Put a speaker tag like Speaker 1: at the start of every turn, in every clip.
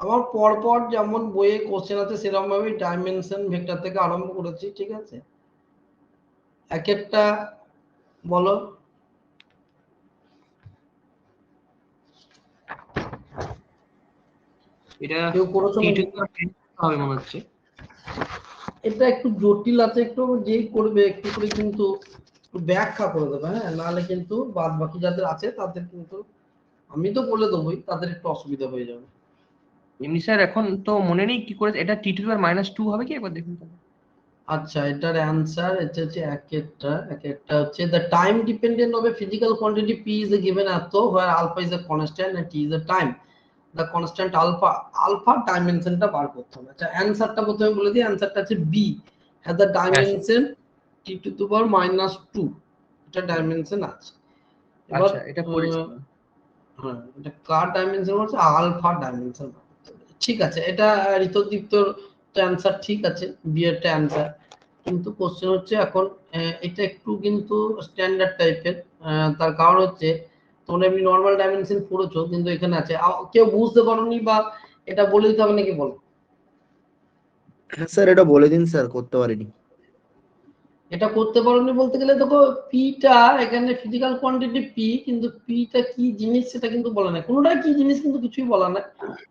Speaker 1: আমার পরপর যেমন বইয়ে কোশ্চেন আছে সেরকম ভাবে ডাইমেনশন ভেক্টর থেকে আরম্ভ করেছি, ঠিক আছে? এক একটা বলো।
Speaker 2: এটা
Speaker 1: কেউ করেছো নাকি?
Speaker 2: হবে মনে হচ্ছে।
Speaker 1: এটা একটু জটিল আছে, একটু যেই করবে একটু করে কিন্তু ব্যাখ্যা করে দেবে, হ্যাঁ, নাহলে কিন্তু বাদ বাকি যাদের আছে তাদের কিন্তু আমি তো বলে দেবোই, তাদের একটু অসুবিধা হয়ে যাবে।
Speaker 2: এমনি স্যার এখন তো মনে নেই কি করে এটা t⁻² হবে কি একবার দেখুন তাহলে।
Speaker 1: আচ্ছা, এটার অ্যান্সার এটা হচ্ছে এক একটা হচ্ছে the time dependent of a physical quantity p is a given এত where alpha is a constant and t is a time, the constant alpha ডাইমেনশনটা বার করতে হবে। আচ্ছা, অ্যান্সারটা প্রথমে বলে দিই, অ্যান্সারটা আছে b has the dimension t⁻², এটা ডাইমেনশন আছে। এবার
Speaker 2: আচ্ছা এটা পড়েছিলাম।
Speaker 1: হ্যাঁ, এটা কার ডাইমেনশন হচ্ছে আলফা ডাইমেনশন। ঠিক আছে, এটা ঋতদীপ্তর অ্যান্সার ঠিক আছে, বি এরটা অ্যান্সার। কিন্তু কোশ্চেন হচ্ছে এখন এটা একটু কিন্তু স্ট্যান্ডার্ড টাইপের, তার কারণ হচ্ছে তোমরা এমনি নর্মাল ডাইমেনশন পড়েছো, কিন্তু এখানে আছে কেউ বুঝতে পারোনি বা এটা বলে দিতে হবে নাকি বলো?
Speaker 3: হ্যাঁ স্যার, এটা বলে দিন স্যার, করতে পারিনি।
Speaker 1: এটা করতে পারোনি বলতে গেলে দেখো, পিটা এখানে ফিজিক্যাল কোয়ান্টিটি পি, কিন্তু পিটা কি জিনিস সেটা কিন্তু বলা নাই, কোনোটা কি জিনিস কিন্তু কিছুই বলা নাই।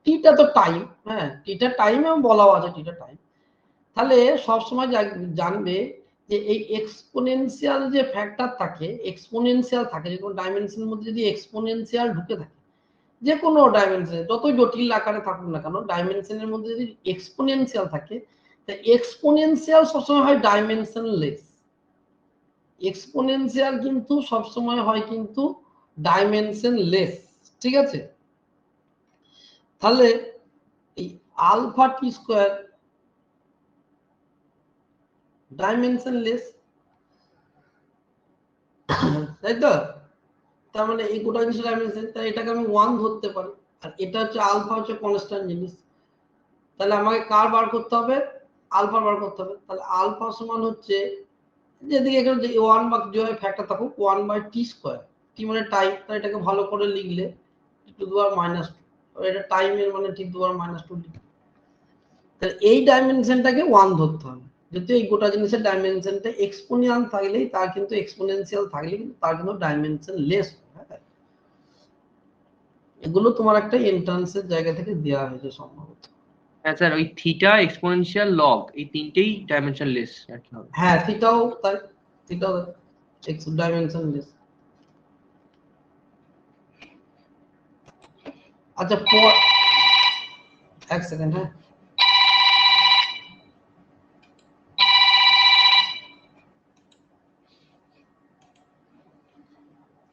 Speaker 1: টিটা তো টাইম, হ্যাঁ, টিটা টাইম এবং বলাও আছে টিটা টাইম। তাহলে সবসময় জানবে যে এই এক্সপোনেনশিয়াল যে ফ্যাক্টর থাকে, এক্সপোনেনশিয়াল থাকে, যে কোনো ডাইমেনশনের মধ্যে যদি এক্সপোনেনশিয়াল ঢুকে থাকে, যে কোনো ডাইমেনশনে যতই জটিল আকারে থাকুক না কেন, ডাইমেনশনের মধ্যে যদি এক্সপোনেনশিয়াল থাকে, তা এক্সপোনেনশিয়াল সবসময় হয় ডাইমেনশনলেস। এক্সপোনেনশিয়াল কিন্তু সবসময় হয় কিন্তু ডাইমেনশনলেস, ঠিক আছে? তাহলে এই আলফা টি স্কয়ার ডাইমেনশনলেস, তাই তো? তার মানে এই গোটা জিনিস ডাইমেনশন, তাই এটাকে আমি 1 ধরতে পারি, আর এটা হচ্ছে আলফা হচ্ছে কনস্ট্যান্ট জিনিস। তাহলে আমাকে কার বার করতে হবে? আলফা বার করতে হবে। তাহলে আলফা সমান হচ্ছে যেদিকে এখানে যে 1 বা যেভাবে ফ্যাক্টর থাকুক 1/t², টি মানে টাইম, তাই এটাকে ভালো করে লিখলে t⁻², এটা টাইমের মানে t⁻², তাহলে এই ডাইমেনশনটাকে 1 ধরতে হবে। যদি এই গোটা জিনিসের ডাইমেনশনটা এক্সপোনেনশিয়াল থাকলেই তার কিন্তু এক্সপোনেনশিয়াল থাকলে কিন্তু তার কিন্তু ডাইমেনশন লেস। এগুলো তোমার একটা এন্ট্রান্সের জায়গা থেকে দেওয়া হয়েছে সম্ভবত।
Speaker 2: হ্যাঁ স্যার, ওই থিটা, এক্সপোনেনশিয়াল, লগ এই তিনটেই ডাইমেনশনলেস আর কি হবে।
Speaker 1: হ্যাঁ, থিটাও তাই, থিটাও ডাইমেনশনলেস। আচ্ছা, এক সেকেন্ড, হ্যাঁ।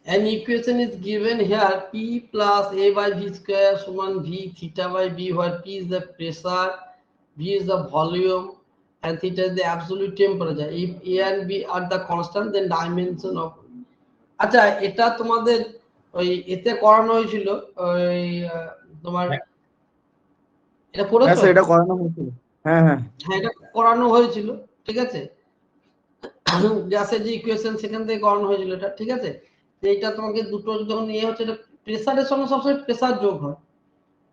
Speaker 1: An equation is given here, p plus a/v² = v θ/b, where p is the pressure, v is the volume, and theta is the absolute temperature. If a and b are the constant, then dimension of, আচ্ছা এটা তোমাদের ওই এতে করানো হয়েছিল, ওই তোমার এটা
Speaker 3: হ্যাঁ
Speaker 1: পড়েছো?
Speaker 3: স্যার, এটা করানো হয়েছিল। হ্যাঁ হ্যাঁ
Speaker 1: হ্যাঁ, এটা করানো হয়েছিল, ঠিক আছে। গ্যাসের যে ইকুয়েশন সেখান থেকে করানো হয়েছিল এটা, ঠিক আছে। এইটা তোমাকে দুটো যখন ইয়ে হচ্ছে, এটা প্রেসারের সঙ্গে সবসময় প্রেসার যোগ হয়,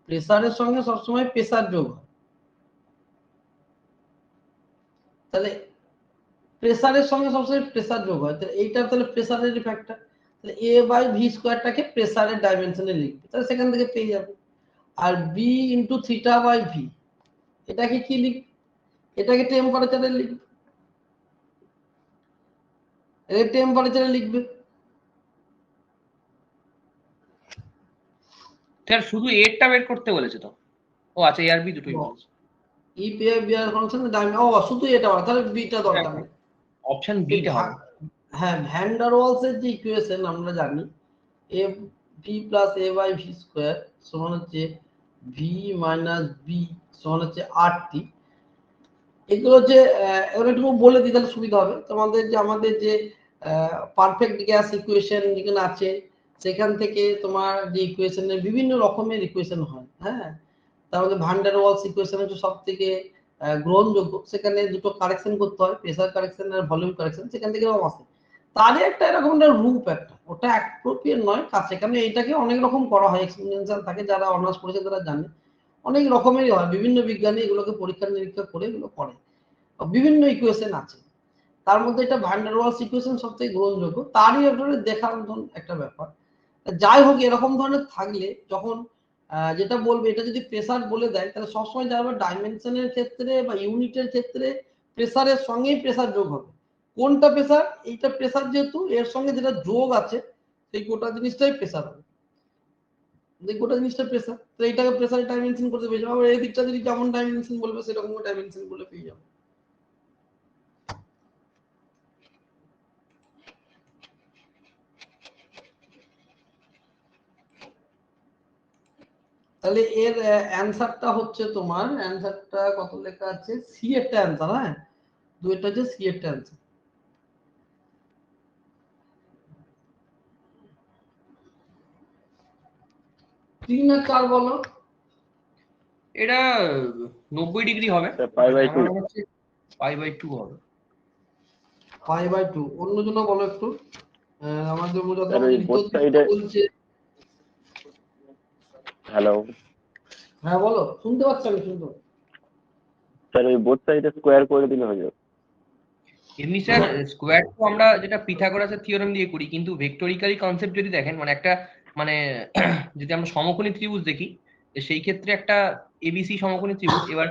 Speaker 1: প্রেসারের সঙ্গে সবসময় প্রেসার যোগ হয়। তাহলে প্রেসারের সঙ্গে সবসময় প্রেসার যোগ হয়, তাহলে এইটা তাহলে প্রেসারের ফ্যাক্টর, তাহলে a/v²টাকে প্রেসারের ডাইমেনশনে লিখবে, তাহলে সেখান থেকে পেয়ে যাবে। আর b × θ/v এটাকে কি লিখবে? এটাকে টেম্পারেচারে লিখবে, এটা টেম্পারেচারে লিখবে।
Speaker 2: স্যার শুধু এরটা বের করতে বলেছে তো? ও আচ্ছা, এ আর বি দুটোই বলেছে।
Speaker 1: E P I B R function dimension, ও শুধু এটা হবে, তাহলে বিটা দরকার নেই।
Speaker 2: অপশন বিটা হবে।
Speaker 1: হ্যাঁ, ভ্যান ডার ওয়ালসের যে ইকুয়েশন আমরা জানি, f v + a/v² সমান হচ্ছে v - b সমান হচ্ছে rt। এগুলো হচ্ছে এগুলো একটু বলে দিই তাহলে সুবিধা হবে তোমাদের, যে আমাদের যে পারফেক্ট গ্যাস ইকুয়েশন যেখানে আছে, সেখান থেকে তোমার যে ইকুয়েশনের বিভিন্ন রকমের ইকুয়েশন হয়, হ্যাঁ। তার মধ্যে ভ্যান ডার ওয়ালস ইকুয়েশন হচ্ছে সব থেকে গ্রহণযোগ্য, সেখানে দুটো কারেকশন করতে হয়, প্রেসার কারেকশন আর ভলিউম কারেকশন, সেখান থেকে এরকম আসে। তারই একটা এরকম একটা রূপ, একটা ওটা অ্যাপ্রোপ্রিয়েট নয় কাজ, সেখানে এইটাকে অনেক রকম করা হয়, এক্সপেরিয়েন্সিয়াল থাকে, যারা অনার্স পড়েছে তারা জানে। অনেক রকমেরই হয়, বিভিন্ন বিজ্ঞানী এগুলোকে পরীক্ষা নিরীক্ষা করে এগুলো করে, বিভিন্ন ইকুয়েশন আছে, তার মধ্যে এটা ভ্যান ডার ওয়ালস ইকুয়েশন সবথেকে গ্রহণযোগ্য, তারই দেখার মতন একটা ব্যাপার। যাই হোক, এরকম ধরনের থাকলে যখন যেটা বলবে এটা যদি প্রেসার বলে দেয়, তাহলে সবসময় জানবে ডাইমেনশনের ক্ষেত্রে বা ইউনিটের ক্ষেত্রে প্রেসারের সঙ্গেই প্রেসার যোগ হবে। কোনটা প্রেসার? এইটা প্রেসার, যেহেতু এর সঙ্গে যেটা যোগ আছে সেই গোটা জিনিসটাই প্রেসার হবে, গোটা জিনিসটা প্রেসার, তো এইটাকে প্রেসারের ডাইমেনশন করতে পেয়ে যাবে। আবার এই দিকটা যদি যেমন ডাইমেনশন বলবে সেরকম ডাইমেনশন বলে পেয়ে যাবে। তাহলে এর অ্যানসারটা হচ্ছে, তোমার অ্যানসারটা কত লেখা আছে, সি এরটা অ্যানসার, হ্যাঁ দুইটা হচ্ছে সি এরটা অ্যানসার। 3 আর 4 বলো।
Speaker 2: এটা 90 ডিগ্রি হবে,
Speaker 4: π/2
Speaker 2: আমার হচ্ছে π/2 হবে।
Speaker 1: π/2 অন্যজন বলো একটু, আমাদের মূলত
Speaker 4: স্যার ওই বোথ সাইডে,
Speaker 1: বলছে।
Speaker 4: হ্যালো
Speaker 1: হ্যাঁ বলো, শুনতে পাচ্ছ? আমি শুনতে পাচ্ছি।
Speaker 4: স্যার ওই বোথ সাইডে স্কোয়ার করে দিলে হয়ে যাবে।
Speaker 2: এমনি স্যার স্কোয়ার তো আমরা যেটা পিথাগোরাসের থিওরেম দিয়ে করি, কিন্তু ভেক্টরিক্যালি কনসেপ্ট যদি দেখেন, মানে একটা মানে যদি আমরা সমকোণী ত্রিভুজ দেখি, সেই ক্ষেত্রে একটা এবিসি সমকোণী ত্রিভুজ, এবার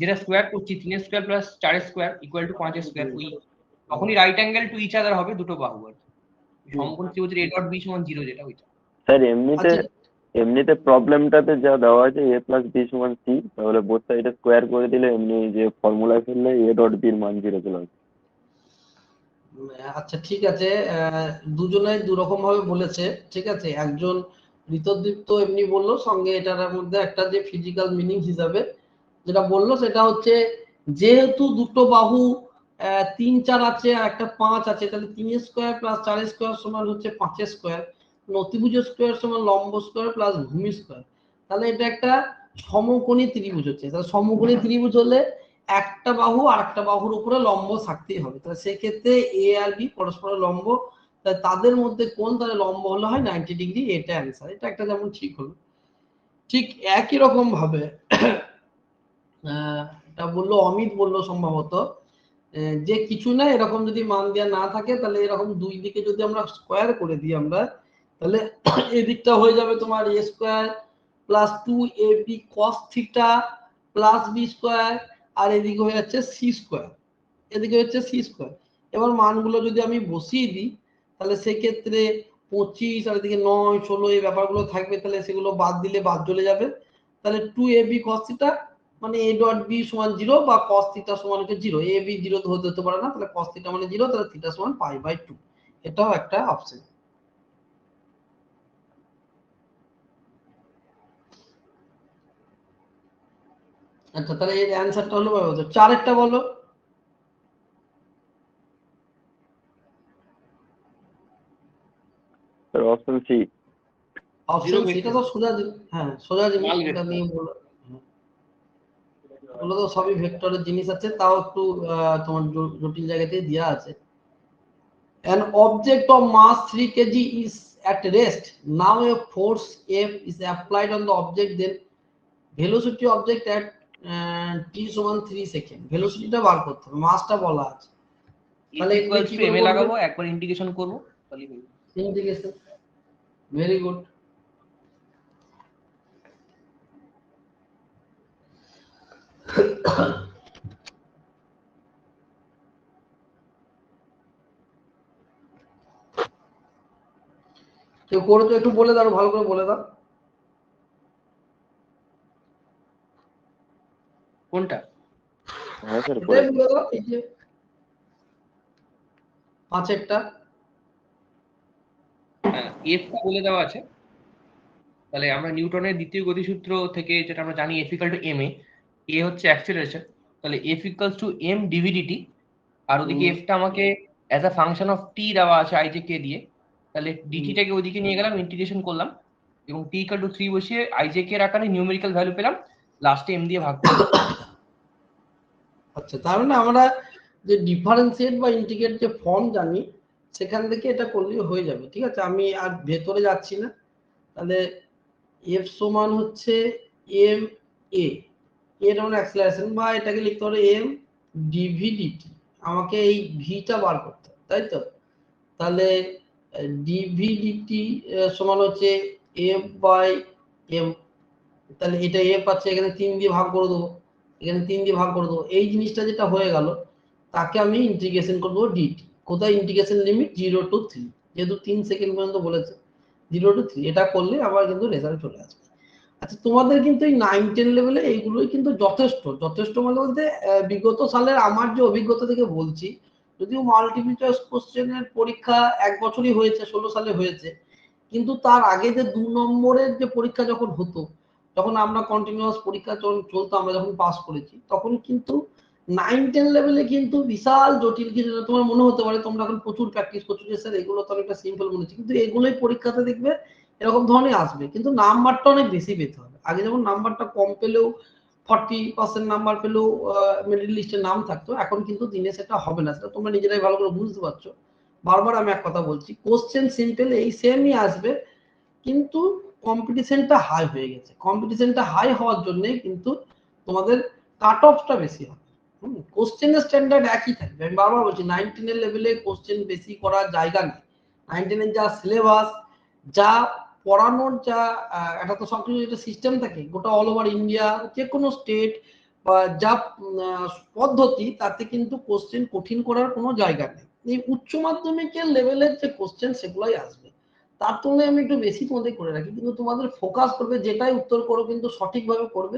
Speaker 2: যেটা স্কোয়ার করছি 3 square plus 4 square equal to 5 square, ওই তখনই right angle to each other হবে দুটো বাহু আর সমকোণী ত্রিভুজের a ডট b সমান 0, যেটা ওইটা।
Speaker 4: স্যার এমনিতে প্রবলেমটাতে যা দেওয়া আছে a প্লাস b সমান c, তাহলে বোথ সাইডে স্কোয়ার করে দিলে এমনি যে ফর্মুলায় ফেললে a ডট b এর মান 0 চলে আসবে।
Speaker 1: আচ্ছা ঠিক আছে, দুজনে দুরকম ভাবে বলেছে, ঠিক আছে। একজন ঋতদীপ্ত এমনি বললো, সঙ্গে এটার মধ্যে একটা যে ফিজিক্যাল মিনিং হিসাবে যেটা বললো সেটা হচ্ছে, যেহেতু দুটো বাহু 3 4 আছে আর একটা 5 আছে, তাহলে 3 স্কোয়ার প্লাস 4 স্কোয়ার সমান হচ্ছে 5 স্কোয়ার, অতিভুজ স্কোয়ার সমান লম্ব স্কোয়ার প্লাস ভূমি স্কোয়ার। তাহলে এটা একটা সমকোণী ত্রিভুজ হচ্ছে। তাহলে সমকোণী ত্রিভুজ হলে একটা বাহু আর একটা বাহুর উপরে লম্ব থাকতেই হবে, তাহলে সেক্ষেত্রে এ আর বি পরস্পরের লম্ব, তাদের মধ্যে কোণ তাহলে লম্ব হলে হয় 90 ডিগ্রি, এটা অ্যান্সার। এটা একটা যেমন ঠিক হলো, ঠিক একই রকম ভাবে এটা বললো অমিত, বললো সম্ভবত যে কিছু না, এরকম যদি মান দেওয়া না থাকে তাহলে এরকম দুই দিকে যদি আমরা স্কোয়ার করে দিই আমরা, তাহলে এদিকটা হয়ে যাবে তোমার a square plus 2ab cos theta plus b square, আর এদিকে হয়ে যাচ্ছে c স্কোয়ার, এদিকে হচ্ছে c স্কোয়ার। এবার মানগুলো যদি আমি বসিয়ে দিই, তাহলে সেক্ষেত্রে 25 আর এদিকে 9 16 এই ব্যাপারগুলো থাকবে, তাহলে সেগুলো বাদ দিলে বাদ চলে যাবে। তাহলে 2ab cos থিটা মানে a ডট b সমান 0 বা cos থিটা সমান 0, a b 0 হতে পারে না, তাহলে cos থিটা মানে 0, তাহলে থিটা সমান π/2, এটাও একটা অপশন। আচ্ছা, তাহলে এর অ্যানসারটা হলো 4 একটা বলো।
Speaker 4: Sir option C.
Speaker 1: অপশন এটা তো সোজা, হ্যাঁ সোজা জিনিস, এটা নিয়ে বলো। ওগুলো তো সবই ভেক্টরের জিনিস আছে, তাও একটু তোমার জটিল জায়গাতে দেওয়া আছে। An object of mass 3 kg is at rest. Now a force F is applied on the object, then velocity object at t সমান 3 সেকেন্ড। ভেলোসিটিটা বার করতে হবে, মাসটা বলা আছে, তাহলে এখানে কি করে
Speaker 2: m লাগাবো, একবার ইন্টিগ্রেশন করব তাহলেই হয়ে যাবে।
Speaker 1: Integration, very good. কেউ করে তো একটু বলে দাও, ভালো করে বলে দাও।
Speaker 2: কোনটা?
Speaker 4: হ্যাঁ স্যার
Speaker 1: এটাই
Speaker 4: করে
Speaker 1: বলে দাও, এই যে 5
Speaker 2: এফ টা বলে দেওয়া আছে। তাহলে আমরা নিউটনের দ্বিতীয় গতিসূত্র থেকে যেটা আমরা জানি, F equal to M A হচ্ছে অ্যাক্সিলারেশন, তাহলে এফ ইকুয়ালস টু এম ডিভিডিটি, আর ওদিকে এফটা আমাকে অ্যাজ আ ফাংশন অফ টি দেওয়া আছে আই জে কে দিয়ে, তাহলে ডিটিটাকে ওইদিকে নিয়ে গেলাম, ইন্টিগ্রেশন করলাম, এবং টি ইকুয়াল টু 3 বসিয়ে আই জে কে এর আকারে নিউমেরিক্যাল ভ্যালু পেলাম, লাস্টে এম দিয়ে ভাগ করলাম।
Speaker 1: আচ্ছা, তার মানে আমরা যে ডিফারেন্সিয়েট বা ইন্টিগ্রেট যে ফর্ম জানি, সেখান থেকে এটা করলেই হয়ে যাবে। ঠিক আছে, আমি আর ভেতরে যাচ্ছি না। তাহলে এফ সমান হচ্ছে এম এ, এর মানে অ্যাক্সেলারেশন, বা এটাকে লিখতে পারো এম ডিভি ডিটি। আমাকে এই ভিটা বার করতে হবে, তাই তো? তাহলে ডিভি ডিটি সমান হচ্ছে এফ বাই এম। তাহলে এটা এফ আছে, এখানে 3 দিয়ে ভাগ করে দেবো, এখানে 3 দিয়ে ভাগ করে দেবো। এই জিনিসটা যেটা হয়ে গেল তাকে আমি ইন্টিগ্রেশন করে দেবো ডিটি। কোথায় ইন্টিগ্রেশন লিমিট 0 to 3, যেহেতু 3 সেকেন্ড পর্যন্ত বলেছে 0 to 3, এটা করলে আবার কিন্তু রেজাল্ট চলে আসবে। আচ্ছা, তোমাদের কিন্তু এই 9-10 লেভেলে এইগুলোই কিন্তু যথেষ্ট। যথেষ্ট মানে বলতে বিগত সালের আমার যে অভিজ্ঞতা থেকে বলছি, যদিও মাল্টিপল চয়েস কোশ্চেনের পরীক্ষা 1 বছরই হয়েছে, 16 সালে হয়েছে, কিন্তু তার আগে যে 2 নম্বরের যে পরীক্ষা যখন হতো, যখন আমরা কন্টিনিউয়াস পরীক্ষা চলতো, আমরা যখন পাস করেছি, তখন কিন্তু 9-10 লেভেলে কিন্তু বিশাল জটিল কিছু, তোমার মনে হতে পারে তোমরা এখন প্রচুর প্র্যাকটিস করছো যে স্যার এগুলো তো অনেকটা সিম্পল মনে হচ্ছে, কিন্তু এগুলোই পরীক্ষাতে দেখবে এরকম ধরনের আসবে, কিন্তু নাম্বারটা অনেক বেশি পেতে হবে। আগে যেমন নাম্বারটা কম পেলেও 40% নাম্বার পেলেও মিডল লিস্টে নাম থাকতো, এখন কিন্তু দিনে সেটা হবে না, সেটা তোমরা নিজেরাই ভালো করে বুঝতে পারছো। বারবার আমি এক কথা বলছি, কোশ্চেন সিম্পল এই সেমই আসবে, কিন্তু কম্পিটিশনটা হাই হয়ে গেছে। কম্পিটিশনটা হাই হওয়ার জন্য কিন্তু তোমাদের কাট অফটা বেশি হবে। কোশ্চেনের স্ট্যান্ডার্ড একই থাকবে। আমি বারবার বলছি 9-10 এর লেভেলে কোশ্চেন বেশি করার জায়গা নেই। 9-10 এর যা সিলেবাস, যা পড়ানোর, যা একটা তো সবকিছু একটা সিস্টেম থাকে গোটা অল ওভার ইন্ডিয়া, যে কোনো স্টেট, বা যা পদ্ধতি, তাতে কিন্তু কোশ্চেন কঠিন করার কোনো জায়গা নেই। এই উচ্চ মাধ্যমিকের লেভেলের যে কোশ্চেন সেগুলাই আসবে, তার তুলনায় আমি একটু বেশি তোমাদের করে রাখি, কিন্তু তোমাদের ফোকাস করবে যেটাই উত্তর করো কিন্তু সঠিকভাবে করবে,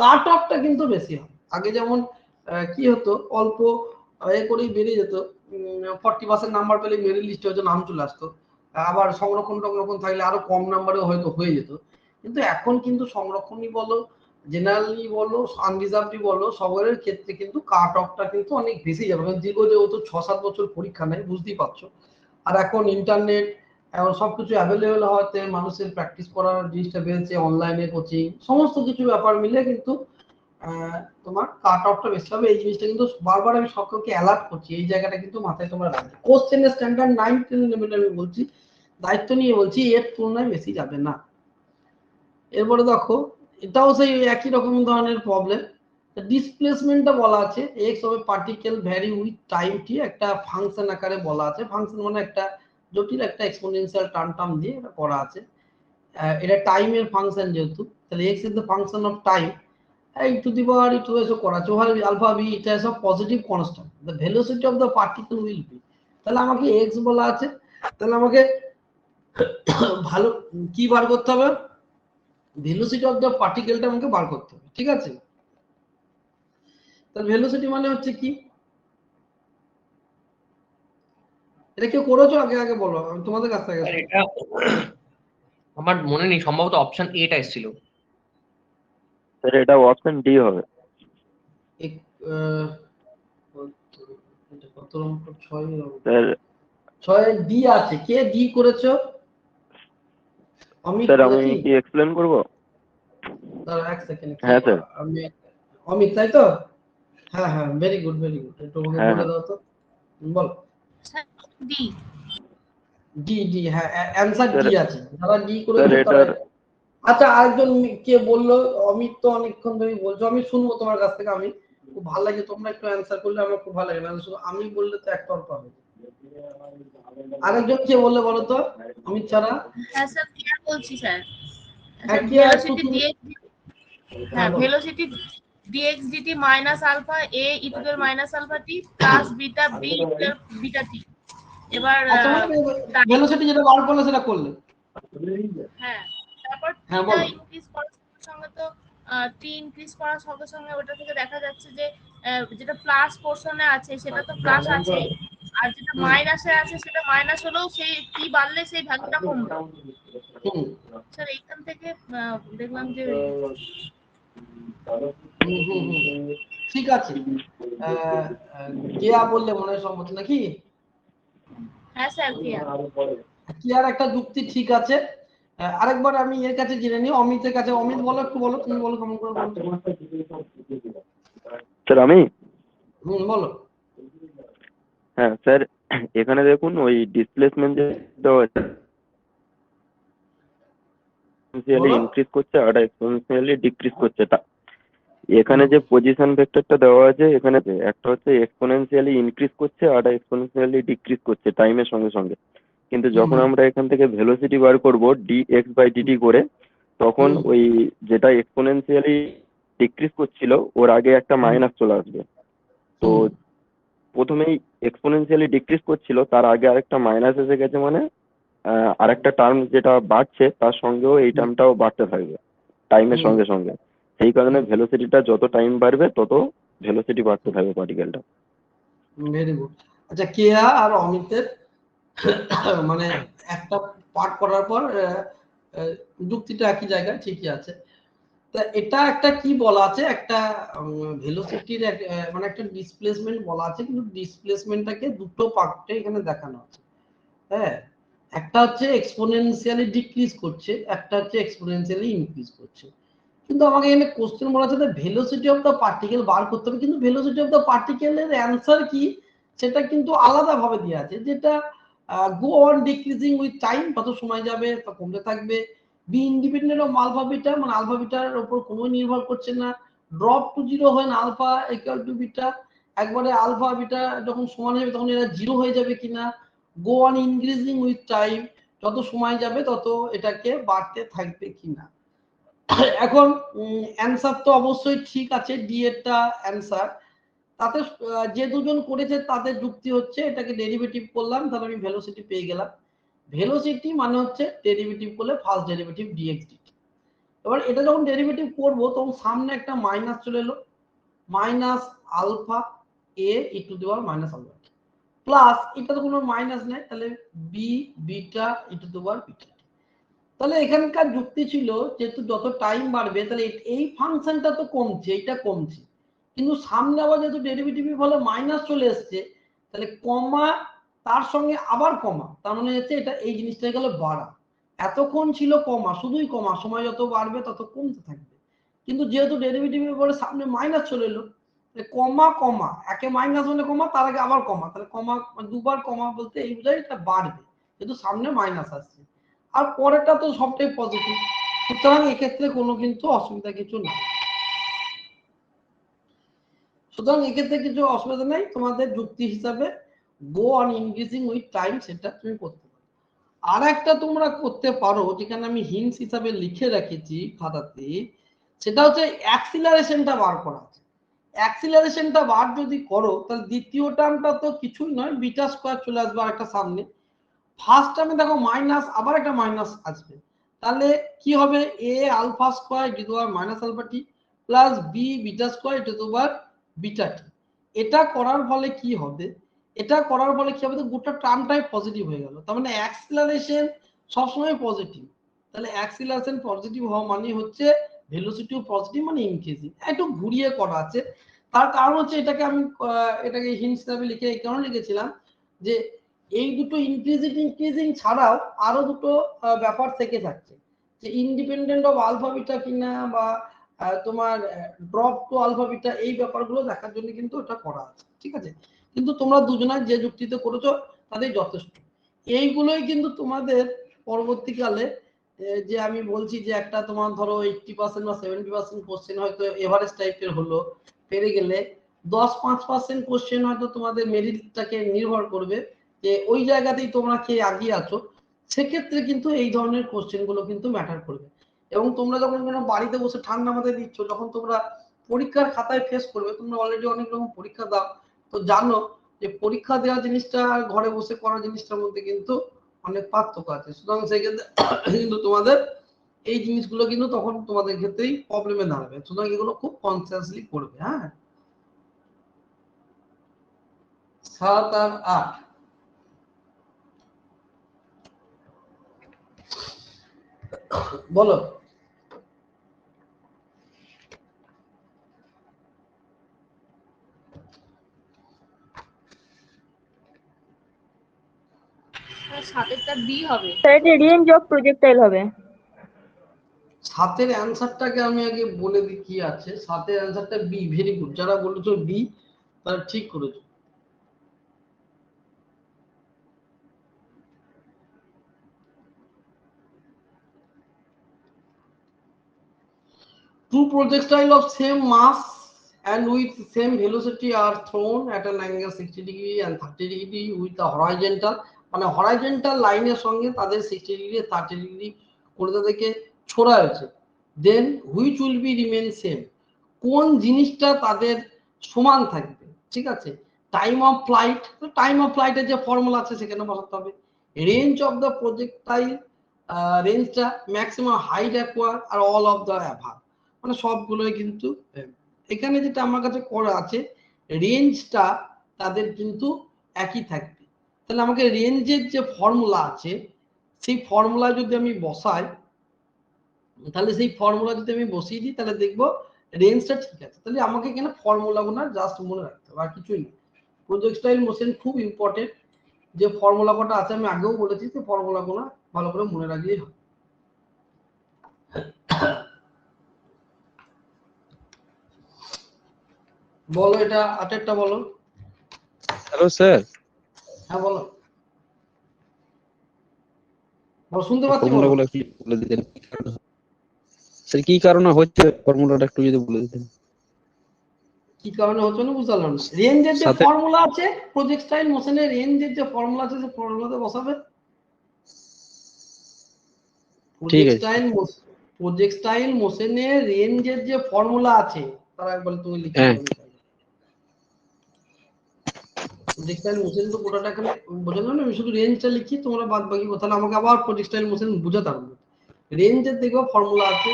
Speaker 1: কাট অফটা কিন্তু বেশি হবে। আগে যেমন কি হতো, অল্প এ করেই বেরিয়ে যেত, 40% নাম্বার পেলে মেরিট লিস্টে হয়তো নাম চলে আসতো, আবার সংরক্ষণ টংরক্ষণ থাকলে আরো কম নাম্বারেও হয়তো হয়ে যেত। কিন্তু এখন কিন্তু সংরক্ষণই বলো, জেনারেলি বলো, আনরিজার্ভডই বলো, সবার ক্ষেত্রে কিন্তু কাট অফটা কিন্তু অনেক বেশি যাবে, কারণ দীর্ঘ যেহেতু 6-7 বছর পরীক্ষা নেয়, বুঝতেই পারছো। আর এখন ইন্টারনেট, এখন সবকিছু অ্যাভেলেবেল হওয়াতে মানুষের প্র্যাকটিস করার জিনিসটা বেড়েছে, অনলাইনে কোচিং, সমস্ত কিছু ব্যাপার মিলে কিন্তু তোমার কাট অফটা বেশি হবে। এই জিনিসটা কিন্তু বারবার আমি সকলকে অ্যালার্ট করছি, এই জায়গাটা কিন্তু মাথায় তোমরা রাখবে। কোশ্চেনের স্ট্যান্ডার্ড 9-10 লেভেলে আমি বলছি, দায়িত্ব নিয়ে বলছি, এর তুলনায় বেশি যাবে না। এরপরে দেখো, এটাও সেই একই রকম ধরনের প্রবলেম। ডিসপ্লেসমেন্টটা বলা আছে x of a particle vary with time t, একটা ফাংশন আকারে বলা আছে। ফাংশন মানে একটা জটিল একটা এক্সপোনেনশিয়াল টার্ম দিয়ে এটা করা আছে। এটা টাইমের ফাংশন, যেহেতু তাহলে x is the function of time, e to the power e to এসব করা আছে, আলফা বি এটা সব positive constant, the velocity of the particle will be. তাহলে আমাকে এক্স বলা আছে, তাহলে আমাকে ভালো কি বার করতে হবে, ভেলোসিটি অফ দ্য পার্টিকেলটা আমাকে বার করতে হবে, ঠিক আছে? তাহলে ভেলোসিটি মানে হচ্ছে কি, এটা কেউ করেছো? আগে আগে বলো, আমি তোমাদের কাছ থেকে শুনি।
Speaker 2: এটা আমার মনে নেই, সম্ভবত অপশন এটা এসেছিল।
Speaker 4: স্যার এটা অপশন ডি হবে।
Speaker 1: কত নম্বর? 6
Speaker 4: স্যার
Speaker 1: 6 ডি আছে। কে ডি করেছো? অমিত
Speaker 4: স্যার আমি
Speaker 1: নাকি?
Speaker 4: কি এক্সপ্লেন করব?
Speaker 1: দাঁড়া এক সেকেন্ড,
Speaker 4: হ্যাঁ স্যার।
Speaker 1: আমি অমিত, তাই তো? হ্যাঁ হ্যাঁ, ভেরি গুড ভেরি গুড, একটু আমাকে
Speaker 4: হ্যাঁ
Speaker 1: বলে
Speaker 4: হ্যাঁ
Speaker 1: দাও তো, বল।
Speaker 5: ডি।
Speaker 1: ডি ডি, হ্যাঁ অ্যানসার
Speaker 4: স্যার।
Speaker 1: ডি আছে, যারা ডি
Speaker 4: স্যার
Speaker 1: করেছো তারা।
Speaker 4: এটার
Speaker 1: আচ্ছা, আরেকজন কে বললো? অমিত তো অনেকক্ষণ ধরে বলছো, আমি শুনবো তোমার কাছ থেকে। আমি খুব ভালো লাগে, তোমরা একটু অ্যানসার করলে আমার খুব ভালো লাগে, না শুধু আমি বললে তো একতরফা হবে। আরেকজন কে বললে বলো তো, অমিত ছাড়া?
Speaker 5: হ্যাঁ স্যার, কি আর বলছি স্যার?
Speaker 1: হ্যাঁ,
Speaker 5: স্যার
Speaker 1: কি আর একটু
Speaker 5: ভেলোসিটি
Speaker 1: তুমি?
Speaker 5: ডিএক্স,
Speaker 1: হ্যাঁ
Speaker 5: হ্যাঁ
Speaker 1: বলো।
Speaker 5: Velocity dx dt minus alpha a e to the minus alpha t plus beta b e to the beta t. এবার
Speaker 1: আচ্ছা, মানে
Speaker 5: টাইম,
Speaker 1: ভেলোসিটি যেটা বার করলে সেটা করলে।
Speaker 5: হ্যাঁ তারপর
Speaker 1: হ্যাঁ
Speaker 5: টিটা
Speaker 1: বলো।
Speaker 5: ইনক্রিজ করার সঙ্গে তো টি ইনক্রিজ করার সঙ্গে সঙ্গে ওটা থেকে দেখা যাচ্ছে যে যেটা প্লাস পোর্শনে আছে সেটা তো প্লাস আছে, আর যেটা মাইনাসে আছে সেটা মাইনাস হলেও সেই টি বাড়লে সেই ভ্যালুটা কমবে।
Speaker 1: হুম
Speaker 5: স্যার এইখান থেকে দেখলাম যে
Speaker 1: হুম হুম হুম, ঠিক আছে। কেয়া বললে মনে হয় সম্মত নাকি?
Speaker 5: হ্যাঁ স্যার ক্লিয়ার।
Speaker 1: কেয়ার একটা যুক্তি ঠিক আছে। আরেকবার আমি এর কাছে জেনে নিই, অমিতের কাছে। অমিত বলো, একটু বলো, তুমি বলো কেমন করে বলো।
Speaker 4: স্যার আমি
Speaker 1: বলো।
Speaker 4: হ্যাঁ স্যার, এখানে দেখুন ওই ডিসপ্লেসমেন্ট যে দেওয়া আছে এক্সপোনেনশিয়ালি
Speaker 1: বলো।
Speaker 4: ইনক্রিজ করছে আর একটা এক্সপোনেনশিয়ালি ডিক্রিজ করছে। এখানে যে পজিশন ভেক্টরটা দেওয়া আছে, এখানে একটা হচ্ছে এক্সপোনেনশিয়ালি ইনক্রিজ করছে আর একটা এক্সপোনেনশিয়ালি ডিক্রিজ করছে টাইমের সঙ্গে সঙ্গে। কিন্তু যখন আমরা এখান থেকে ভেলোসিটি বার করব dx/dt করে, তখন
Speaker 1: হুম,
Speaker 4: ওই যেটা এক্সপোনেনশিয়ালি ডিক্রিজ করছিল ওর আগে একটা মাইনাস চলে আসবে। তো
Speaker 1: হুম,
Speaker 4: প্রথমেই এক্সপোনেনশিয়ালি ডিক্রিজ করছিল, তার আগে আরেকটা মাইনাস এসে গেছে, মানে আরেকটা টার্ম যেটা বাড়ছে তার সঙ্গেও এই
Speaker 1: হুম,
Speaker 4: টার্মটাও বাড়তে থাকবে টাইমের
Speaker 1: হুম,
Speaker 4: সঙ্গে সঙ্গে। সেই কারণে
Speaker 1: হুম।
Speaker 4: ভেলোসিটিটা যত টাইম বাড়বে তত ভেলোসিটি বাড়তে থাকবে পার্টিকেলটা।
Speaker 1: Very good. আচ্ছা, কেয়া আর অমিতের মানে একটা পাঠ করার পর আহ, যুক্তিটা একই জায়গায় ঠিকই আছে। তা এটা একটা কি বলা আছে, একটা ভেলোসিটির মানে একটা ডিসপ্লেসমেন্ট বলা আছে, কিন্তু ডিসপ্লেসমেন্টটাকে দুটো পার্টে এখানে দেখানো আছে। হ্যাঁ, একটা হচ্ছে এক্সপোনেনশিয়ালি ডিক্রিজ করছে, একটা হচ্ছে এক্সপোনেনশিয়ালি ইনক্রিজ করছে। কিন্তু আমাকে এখানে কোশ্চেন বলা আছে ভেলোসিটি অফ দ্য পার্টিকেল বার করতে হবে, কিন্তু ভেলোসিটি অফ দ্য পার্টিকেলের অ্যান্সার কি সেটা কিন্তু আলাদা ভাবে দেওয়া আছে, যেটা go on decreasing with time, যত সময় যাবে তত কমতে থাকবে। Be independent of alpha beta, মানে আলফা বিটার উপর কোনো নির্ভর করছে না। ড্রপ টু জিরো হয় আলফা ইকুয়াল টু বিটা, একবারে আলফা বিটা যখন সমান হবে তখন এরা জিরো হয়ে যাবে কিনা। Go on increasing with time, যত সময় যাবে তত এটাকে বাড়তে থাকবে কিনা। এখন অ্যান্সার তো অবশ্যই ঠিক আছে, ডি এরটা অ্যান্সার। তাতে যে দুজন করেছে তাদের যুক্তি হচ্ছে এটাকে ডেরিভেটিভ করলাম, তাহলে আমি ভেলোসিটি পেয়ে গেলাম। ভেলোসিটি মানে হচ্ছে ডেরিভেটিভ করলে ফার্স্ট ডেরিভেটিভ ডিএক্স ডিটি। এবার এটা যখন ডেরিভেটিভ করব তখন সামনে একটা মাইনাস চলে এলো, minus alpha a e to the power minus alpha plus, এটা তো কোনো মাইনাস নাই, তাহলে b beta e to the power beta. তাহলে এখানকার যুক্তি ছিল যেহেতু যত টাইম বাড়বে তাহলে এই ফাংশনটা তো কমছে, এইটা কমছে, কিন্তু সামনে আবার যেহেতু ডেরিভেটিভের ফলে মাইনাস চলে এসছে, তাহলে কমা তার সঙ্গে আবার কমা, তার মানে হচ্ছে এটা এই জিনিসটা গেল বাড়া। এতক্ষণ ছিল কমা, শুধুই কমা, সময় যত বাড়বে তত কমতে থাকবে। কিন্তু যেহেতু ডেরিভেটিভের পরে সামনে মাইনাস চলে এলো, কমা কমা একে মাইনাস মানে কমা, তার আগে আবার কমা, তাহলে কমা দুবার কমা বলতে এই বোঝায় এটা বাড়বে, যেহেতু সামনে মাইনাস আসছে। আর পরেরটা তো সবটাই পজিটিভ, সুতরাং এক্ষেত্রে কোনো কিন্তু অসুবিধা কিছু নাই। সুতরাং এক্ষেত্রে কিছু অসুবিধা নাই, তোমাদের যুক্তি হিসাবে go on increasing with time সেটা তুমি করতে পারো। আর একটা তোমরা করতে পারো, যেখানে আমি হিন্টস হিসাবে লিখে রেখেছি খাতাতে, সেটা হচ্ছে অ্যাক্সিলারেশনটা বার করা আছে। অ্যাক্সিলারেশনটা বার যদি করো তাহলে দ্বিতীয় টার্মটা তো কিছুই নয়, বিটা স্কোয়ার চলে আসবে আর একটা সামনে। ফার্স্ট টার্মে দেখো মাইনাস, আবার একটা মাইনাস আসবে, তাহলে কি হবে, a alpha square e to power minus alpha t plus b beta square e to power beta t. এটা করার ফলে কি হবে, এটা করার ফলে কি হবে, তো গোটা টার্মটাই পজিটিভ হয়ে গেল, তার মানে অ্যাক্সিলারেশন সবসময় পজিটিভ। তাহলে অ্যাক্সিলারেশন পজিটিভ হওয়া মানে হচ্ছে ভেলোসিটিও পজিটিভ, মানে ইনক্রিজিং। একটু ঘুরিয়ে করা আছে, তার কারণ হচ্ছে এটাকে আমি এটাকে হিন্টস হিসাবে লিখে এই কারণে লিখেছিলাম যে এই দুটো ইনক্রিজিং ছাড়াও আরো দুটো ব্যাপার থেকে থাকছে, যে ইন্ডিপেন্ডেন্ট অফ আলফা বিটা কিনা, বা তোমার ড্রপ টু আলফা বিটা, এই ব্যাপারগুলো দেখার জন্য কিন্তু এটা করা আছে, ঠিক আছে। কিন্তু তোমরা দুজনার যে যুক্তিতে করেছো তাদের যথেষ্ট। এইগুলোই কিন্তু তোমাদের পরবর্তীকালে যে আমি বলছি যে একটা তোমার ধরো 80% বা 70% কোশ্চেন হয়তো এভারেজ টাইপের হলো, পেরে গেলে 10-5% কোশ্চেন হয়তো তোমাদের মেরিটটাকে নির্ভর করবে, যে ওই জায়গাতেই তোমরা কে আগিয়ে আছো। সেক্ষেত্রে কিন্তু এই ধরনের কোশ্চেন গুলো কিন্তু ম্যাটার করবে। এবং তোমরা যখন কোনো বাড়িতে বসে ঠান্ডা মাথায় দিচ্ছ, যখন তোমরা পরীক্ষার খাতায় ফেস করবে, তোমরা অলরেডি অনেক রকম পরীক্ষা দাও, তো জানো যে পরীক্ষা দেওয়া জিনিসটা আর ঘরে বসে করা জিনিসটার মধ্যে কিন্তু অনেক পার্থক্য আছে। সুতরাং সেই ক্ষেত্রে কিন্তু তোমাদের এই জিনিসগুলো কিন্তু তখন তোমাদের ক্ষেত্রেই প্রবলেমে দাঁড়াবে, সুতরাং এগুলো খুব কনসিয়াসলি করবে। হ্যাঁ, 7 আর 8 বলো।
Speaker 5: সাতেরটা বি হবে।
Speaker 6: স্যার এটা রেঞ্জ অফ প্রজেক্টাইল হবে।
Speaker 1: 7 এর অ্যান্সারটাকে আমি আগে বলে দিই কি আছে। 7 এর অ্যান্সারটা বি, ভেরি গুড, যারা বলেছো বি তারা ঠিক করেছো। two projectile of same mass and with same velocity are thrown at an angle 60 degree and 30 degree with the horizontal, মানে horizontal লাইনের সঙ্গে তাদের 60 ডিগ্রি 30 ডিগ্রি করে তাদেরকে ছোড়া হয়েছে, then which will be remain same, কোন জিনিসটা তাদের সমান থাকবে, ঠিক আছে। Time of flight, time of ফ্লাইটের যে ফর্মুলা আছে সেখানে বসাতে হবে। রেঞ্জ অফ দ্য প্রজেক্টাইল, রেঞ্জটা ম্যাক্সিমাম হাইট অ্যাকোয়ার আর অল অফ দ্য অ্যাভাব, মানে সবগুলোই কিন্তু এখানে যেটা আমার কাছে করা আছে রেঞ্জটা তাদের কিন্তু একই থাকবে। তাহলে আমাকে রেঞ্জের যে ফর্মুলা আছে সেই ফর্মুলা যদি আমি বসাই, তাহলে সেই ফর্মুলা যদি আমি বসিয়ে দিই তাহলে দেখবো রেঞ্জটা ঠিক আছে। তাহলে আমাকে এখানে ফর্মুলাগুলো জাস্ট মনে রাখতে হবে, আর কিছুই না। প্রজেক্টাইল মোশন খুব ইম্পর্টেন্ট, যে ফর্মুলা কটা আছে আমি আগেও বলেছি, সেই ফর্মুলাগুলো ভালো করে মনে রাখলেই হবে। বলো এটা আটেরটা বলো।
Speaker 7: হ্যালো স্যার,
Speaker 1: হ্যাঁ বলো, শুনতে পাচ্ছি।
Speaker 7: ফর্মুলাগুলো একটু বলে দিতেন স্যার, কি কারণে হচ্ছে ফর্মুলাটা একটু যদি বলে দিতেন।
Speaker 1: কি কারণে হচ্ছে না বুঝলাম না। রেঞ্জের যে
Speaker 7: সাথে-
Speaker 1: ফর্মুলা আছে প্রজেক্টাইল মোশনের রেঞ্জের যে ফর্মুলা আছে সেই ফর্মুলাতে বসাবে।
Speaker 7: ঠিক আছে।
Speaker 1: প্রজেক্টাইল মোশনের রেঞ্জের যে ফর্মুলা আছে তারা একবার তুমি লিখে
Speaker 7: হ্যাঁ।
Speaker 1: দাও। প্রজেক্টাইল মোশন তো পুরোটা এখানে বোঝানো না, আমি শুধু রেঞ্জটা লিখি, তোমরা বাদ বাকি কথা আমাকে আবার প্রজেক্টাইল মোশন বোঝাতে হবে। রেঞ্জের দেখো ফর্মুলা আছে,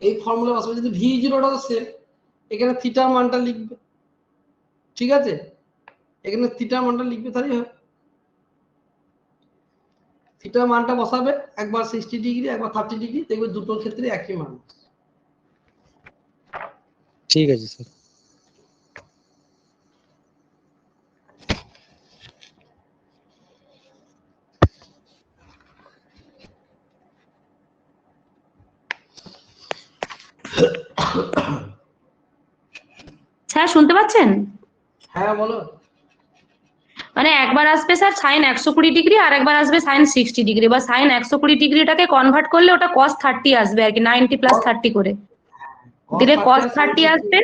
Speaker 1: এই ফর্মুলা বসাবে। যদি ভি জিরোটা সেম, এখানে থিটার মানটা লিখবে, ঠিক আছে, এখানে থিটার মানটা লিখবে, তাই হয়। থিটার মানটা বসাবে, একবার 60 ডিগ্রি একবার 30 ডিগ্রি, দেখবে দুটোর ক্ষেত্রে একই মান।
Speaker 7: ঠিক আছে স্যার।
Speaker 6: স্যার শুনতে পাচ্ছেন?
Speaker 1: হ্যাঁ বলো।
Speaker 6: মানে একবার আসবে স্যার সাইন 120 ডিগ্রি আর একবার আসবে সাইন 60 ডিগ্রি, বা সাইন 120 ডিগ্রিটাকে কনভার্ট করলে ওটা cos 30 আসবে আর কি, 90 + 30 করে দিলে cos 30 আসবে।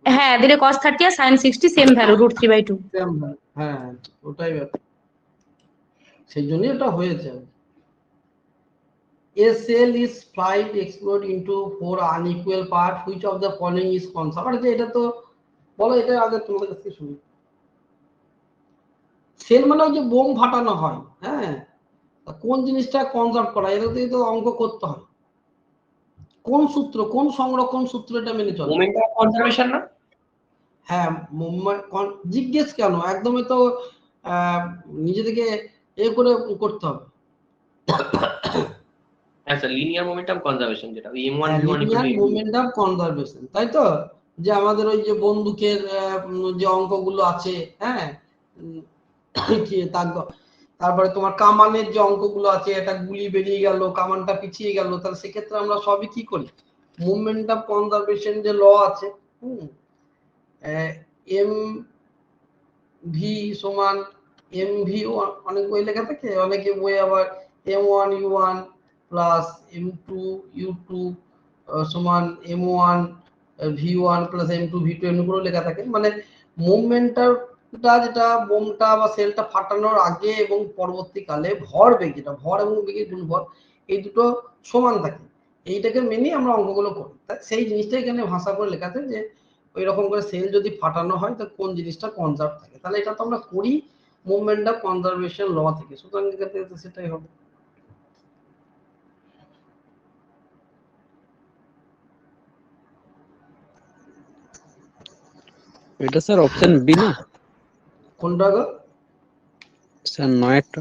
Speaker 6: হ্যাঁ, দিলে cos 30 আর sin 60 সেম ভ্যালু √3/2।
Speaker 1: হ্যাঁ ওটাই ব্যাপার, সেই জন্যই এটা হয়েছে। A cell is fried explode into 4 unequal parts, which of the following is conserved? এটা তো বলো, এটা আগে তোমাদের কাছে শুনি। সেল মানে ওই যে বোম ফাটানো হয়, হ্যাঁ, কোন জিনিসটা কনজার্ভ করা, এটা দিয়ে তো অঙ্ক করতে হয়। কোন সূত্র, কোন সংরক্ষণ সূত্র এটা মেনে চলে?
Speaker 2: মোমেন্ট অফ কনজারভেশন না?
Speaker 1: হ্যাঁ, জিজ্ঞেস কেন, একদমই তো নিজে থেকে এ করে করতে হবে।
Speaker 2: হ্যাঁ স্যার, লিনিয়ার মোমেন্টাম কনজারভেশন, যেটা ওই m1 v1
Speaker 1: linear momentum conservation, তাই তো। যে আমাদের ওই যে বন্দুকের যে অঙ্কগুলো আছে, হ্যাঁ, কি তারপরে তোমার কামানের যে অঙ্কগুলো আছে, একটা গুলি বেরিয়ে গেল, কামানটা পিছিয়ে গেল, তাহলে সেক্ষেত্রে আমরা সবই কি করি, মোমেন্টাম কনজারভেশন যে ল আছে, এম ভি সমান এম ভি, অনেক বই লেখা থাকে, অনেকে বই আবার m1 u1 plus m2 u2 সমান m1 v1 plus m2 v2 এমনি করে লেখা থাকে। মানে মুভমেন্টটা যেটা বোমটা বা সেলটা ফাটানোর আগে এবং পরবর্তীকালে ভরবেগ, যেটা ভর এবং বেগের গুণফল, এই দুটো সমান থাকে, এইটাকে মেনে আমরা অঙ্কগুলো করি। সেই জিনিসটা এখানে ভাষা করে লেখা আছে যে ওই রকম করে সেল যদি ফাটানো হয় তো কোন জিনিসটা কনজার্ভ থাকে, তাহলে এটা তো আমরা করি মুভমেন্ট অফ কনজারভেশন ল থেকে, সুতরাং এক্ষেত্রে সেটাই হবে।
Speaker 7: এটা স্যার অপশন বি না?
Speaker 1: কোনটা গো?
Speaker 7: স্যার নয়েরটা।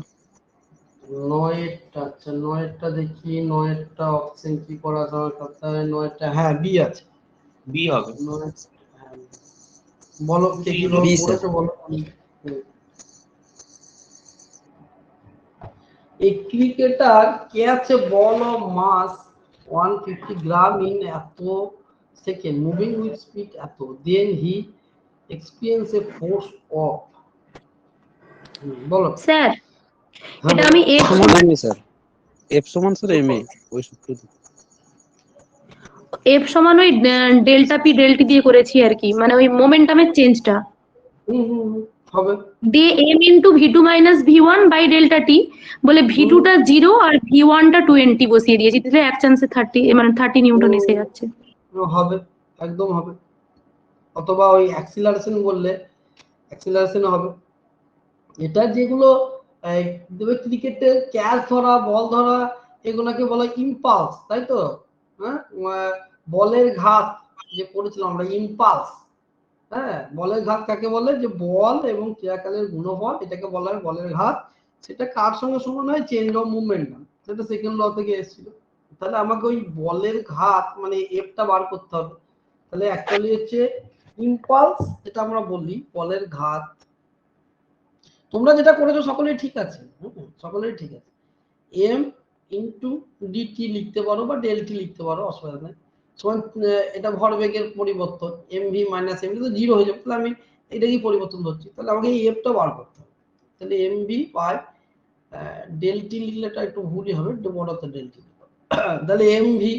Speaker 1: নয়েরটা, আচ্ছা নয়েরটা দেখি, নয়েরটা অপশন কি করা যাবে খাতায়, নয়েরটা হ্যাঁ বি আছে।
Speaker 2: বি হবে।
Speaker 1: বলো কে কি বলেছো, বলো। A cricketer catch a ball of mass 150 gram in এত second, moving with speed এত, then he experience a force of বলো।
Speaker 6: স্যার
Speaker 1: হ্যাঁ
Speaker 6: এটা
Speaker 1: বলো।
Speaker 6: আমি এফ
Speaker 7: সমান এমএ স্যার, এফ সমান স্যার এমএ, ওই সূত্র
Speaker 6: সমান ওই ডেল্টা পি ডেল্টি দিয়ে করেছি আর কি, মানে ওই মোমেন্টামের চেঞ্জটা
Speaker 1: হবে
Speaker 6: দিয়ে m into v two minus v one by delta t, বলে ভি টুটা 0 আর ভি ওয়ানটা 20 বসিয়ে দিয়েছি, তাহলে এক চান্সে 30 মানে 30 নিউটন এসে যাচ্ছে।
Speaker 1: হবে, একদম হবে। অথবা ওই অ্যাক্সিলারেশন বললে অ্যাক্সিলারেশন হবে। এটা যেগুলো দেখবে ক্রিকেটে ক্যাচ ধরা, বল ধরা, এগুলোকে বলা ইম্পালস, তাই তো? হ্যাঁ, বলের ঘাত যে পড়েছিলাম আমরা, ইম্পালস। হ্যাঁ, বলের ঘাত কাকে বলে? যে বল এবং ক্রিয়াকালের গুণফল, এটাকে বলা হয় বলের ঘাত। সেটা কার সঙ্গে সমান হয়? চেঞ্জ অফ মুভমেন্টাম, সেটা সেকেন্ড ল থেকে এসেছিল। তাহলে আমাকে ওই বলের ঘাত মানে এফটা বার করতে হবে। তাহলে অ্যাকচুয়ালি হচ্ছে ইম্পালস, যেটা আমরা বলি বলের ঘাত। তোমরা যেটা করেছো সকলেই ঠিক আছে, সকলেই ঠিক আছে। এম ইন্টু ডিটি লিখতে পারো বা ডেলটি লিখতে পারো, অসুবিধা নেই। সমান এটা ভরবেগের পরিবর্তন, এমভি মাইনাস এমভি তো 0 হয়ে যাবে, তাহলে আমি এটাকেই পরিবর্তন করছি, তাহলে আমাকে এই এফটা বার করতে হবে। তাহলে এমভি বাই ডেলটি লিখলে এটা একটু ভুলই হবে, একটু বড়তে ডেলটি। তাহলে এমভি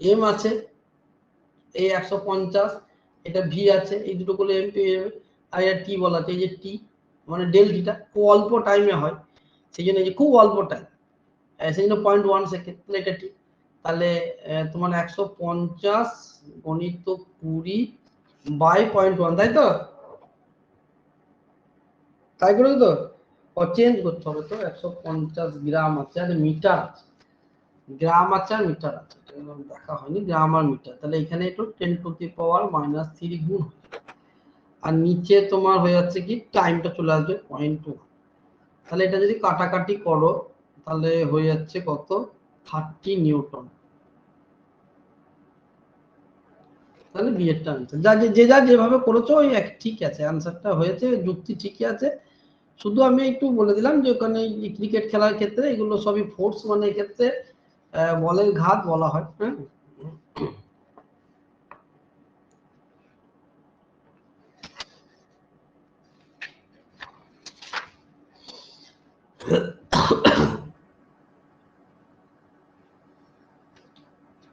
Speaker 1: এম আছে এই 150, এটা ভি আছে, এই দুটো করলে এম পেয়ে যাবে। আর এটা টি বলা আছে, এই যে টি মানে ডেলটিটা খুব অল্প টাইমে হয়, সেই জন্য এই যে খুব অল্প টাইম, সেই জন্য 0.1 সেকেন্ড, তাহলে এটা টি। তাহলে তোমার 150 গণিত 20 বাই 0.1, তাই তো? তাই করে তো চেঞ্জ করতে হবে তো। 150 গ্রাম আছে আর মিটার আছে, গ্রাম আছে আর মিটার আছে, দেখা হয়নি গ্রাম আর মিটার। তাহলে এখানে একটু 10⁻³ গুণ, আর নিচে তোমার হয়ে যাচ্ছে কি টাইমটা চলে আসবে 0.2। তাহলে এটা যদি কাটাকাটি করো তাহলে হয়ে যাচ্ছে কত? 30 নিউটন। তাহলে বি এর আনসার, যা যেভাবে করেছো ওই ঠিক আছে, আনসারটা হয়েছে, যুক্তি ঠিকই আছে। শুধু আমি একটু বলে দিলাম যে ওখানে ক্রিকেট খেলার ক্ষেত্রে এগুলো সবই ফোর্স, মানে এক্ষেত্রে বলের ঘাত বলা হয়। হ্যাঁ,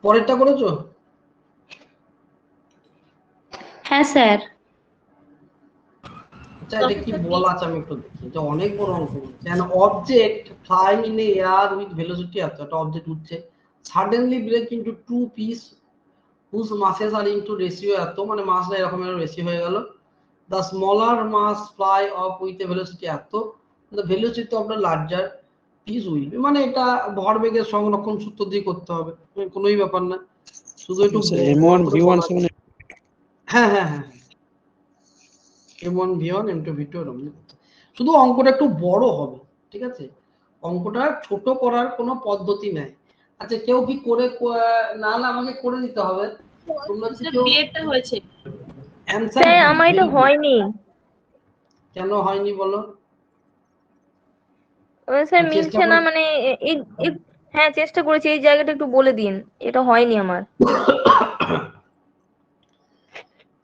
Speaker 1: পরেরটা করেছো?
Speaker 6: হ্যাঁ স্যার।
Speaker 1: আচ্ছা, এটা কি বলা আছে আমি একটু দেখি, এটা অনেক বড় অঙ্ক। an object flying in the air with velocity এত, একটা অবজেক্ট উঠছে, suddenly break into two piece whose masses are into ratio এত, মানে মাসটা এরকম বেশি হয়ে গেল। the smaller mass fly off with a velocity এত, the velocity of the larger piece will be, মানে এটা ভরবেগের সংরক্ষণ সূত্র দিয়ে করতে হবে, কোনোই ব্যাপার না, শুধু একটু
Speaker 7: এম1 ভি1 সমান।
Speaker 1: হ্যাঁ হ্যাঁ হ্যাঁ, m1 v1 m2 v2 এরকম করতে, শুধু অঙ্কটা একটু বড় হবে, ঠিক আছে? অঙ্কটা ছোট করার কোনো পদ্ধতি নাই। আচ্ছা, কেউ কি করে না না আমাকে করে দিতে হবে? তোমরা কি কেউ
Speaker 5: বিএডটা হয়েছে?
Speaker 1: অ্যানসার
Speaker 8: স্যার আমার এটা হয়নি।
Speaker 1: কেন হয়নি বলো?
Speaker 8: স্যার
Speaker 1: চেষ্টা
Speaker 8: মিলছে না,
Speaker 1: করে
Speaker 8: মানে হ্যাঁ চেষ্টা করেছি, এই জায়গাটা একটু বলে দিন, এটা হয়নি আমার।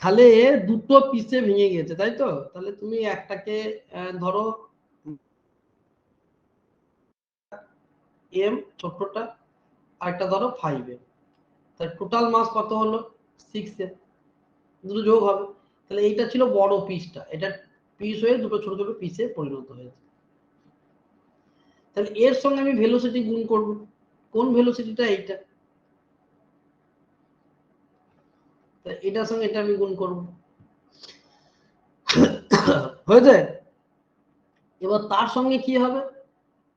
Speaker 1: তাহলে দুটো পিসে ভেঙে গেছে, তাই তো? তাহলে তুমি একটাকে ধরো এম ছোটটা, আর একটা ধরো 5 এম, তাহলে টোটাল মাস কত হলো? 6 এম, দুটো যোগ হবে। তাহলে এইটা ছিল বড় পিসটা, এটা পিস হয়ে দুটো ছোট ছোট পিসে পরিণত হয়েছে। তাহলে এর সঙ্গে আমি ভেলোসিটি গুণ করব, কোন ভেলোসিটিটা? এইটা, এটার সঙ্গে এটা আমি গুণ করব, হয়েছে? এবার তার সঙ্গে কি হবে?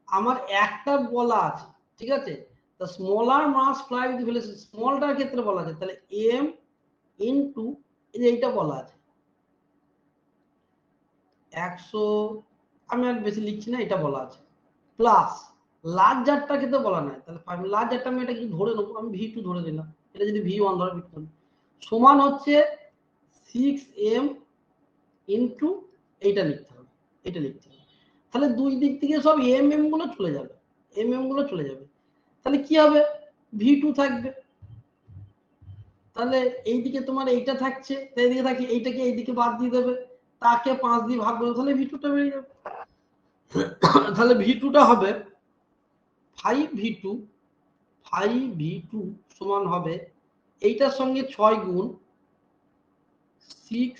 Speaker 1: আমার একটা বলা আছে, ঠিক আছে? the smaller mass fly with velocity, স্মলটার ক্ষেত্রে বলা আছে, তাহলে m ইনটু এইটা বলা আছে 100, আমি আর বেশি লিখছি না, এটা বলা আছে, প্লাস লার্জারটা ক্ষেত্রে বলা নাই, তাহলে লার্জারটা আমি এটা কিছু ধরে নেবো, আমি v2 ধরে দিলাম, এটা যদি v1 ধরে v2 সমান হচ্ছে 6m ইনটু এইটা লিখতে হবে, এটা লিখতে হবে। তাহলে দুই দিক থেকে সব এম গুলো চলে যাবে, এম গুলো চলে যাবে। তাহলে কি হবে, V2 থাকবে। তাহলে এইদিকে তোমার এইটা থাকছে, এইদিকে থাকছে, এইটাকে এইদিকে বাদ দিয়ে দেবে, তাকে 5 দিয়ে ভাগ করে, তাহলে V2টা বেরিয়ে যাবে। তাহলে V2টা হবে 5V2 সমান হবে এইটার সঙ্গে 6 গুণ 6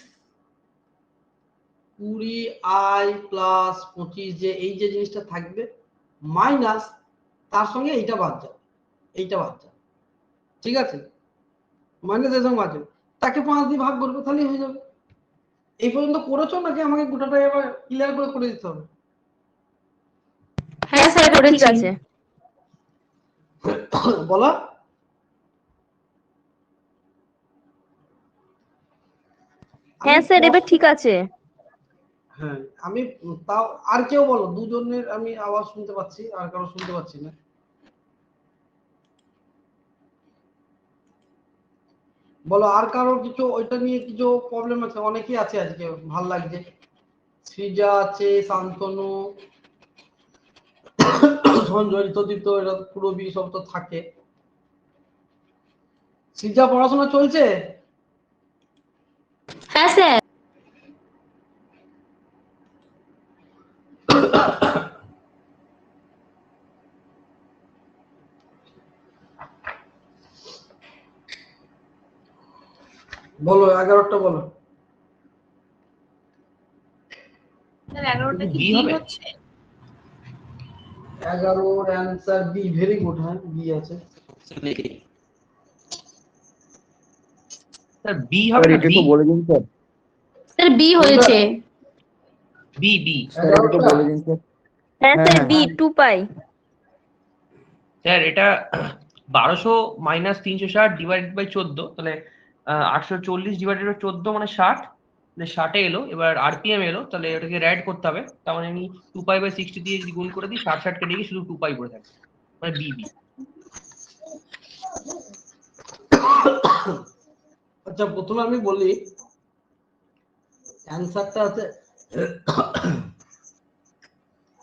Speaker 1: 20i প্লাস 25, যে এই যে জিনিসটা থাকবে মাইনাস তার সঙ্গে এইটা বাদ যাবে, এইটা বাদ যাবে, ঠিক আছে, মাইনাস এর সঙ্গে বাদ যাবে, তাকে 5 দিয়ে ভাগ করবে, তাহলেই হয়ে যাবে। এই পর্যন্ত করেছো নাকি আমাকে গোটাটা এবার ক্লিয়ার করে দিতে হবে?
Speaker 6: হ্যাঁ স্যার
Speaker 8: ঠিক
Speaker 6: করেছি।
Speaker 8: আছে।
Speaker 1: বলো।
Speaker 8: হ্যাঁ স্যার এবার ঠিক আছে।
Speaker 1: হ্যাঁ আমি তাও আর কেউ বলো, দুজনের আমি আওয়াজ শুনতে পাচ্ছি, আর কারো শুনতে পাচ্ছি না। বলো আর কারো কিছু ওইটা নিয়ে কিছু প্রবলেম আছে? অনেকেই আছে আজকে, ভাল লাগছে। সৃজা আছে, শান্তনু, সঞ্জয়, ঋতদীপ্ত, এরা পুরবী সব তো থাকে। সৃজা পড়াশোনা চলছে?
Speaker 6: হ্যাঁ স্যার।
Speaker 1: বলো 11টা বলো।
Speaker 5: স্যার 11টা কি
Speaker 2: B
Speaker 5: বি
Speaker 2: হবে?
Speaker 5: হচ্ছে?
Speaker 1: 11 অ্যানসার বি, ভেরি গুড। হ্যাঁ বি আছে।
Speaker 2: স্যার বি হবে
Speaker 3: স্যার
Speaker 2: না?
Speaker 3: এটা
Speaker 2: বি
Speaker 3: একটু বলে দিন স্যার।
Speaker 6: স্যার বি হয়েছে।
Speaker 2: বি
Speaker 3: স্যার এটা একটু বলে দিন স্যার।
Speaker 8: হ্যাঁ
Speaker 3: হ্যাঁ,
Speaker 8: স্যার
Speaker 3: হ্যাঁ।
Speaker 8: বি 2 পাই।
Speaker 2: স্যার এটা 1200 মাইনাস 360 ডিভাইডেড বাই 14, তাহলে 840 ডিভাইডেড বাই 14 মানে 60, 60 এলো। এবার আরপিএম এলো, তাহলে ওটাকে অ্যাড করতে হবে। তার মানে আমি 2 পাই বাই 60 দিয়ে যদি গুণ করে দিই, 60 কেটে গিয়ে শুধু 2 পাই পড়ে থাকে, মানে বি।
Speaker 1: আচ্ছা প্রথমে আমি বলি অ্যানসারটা আছে,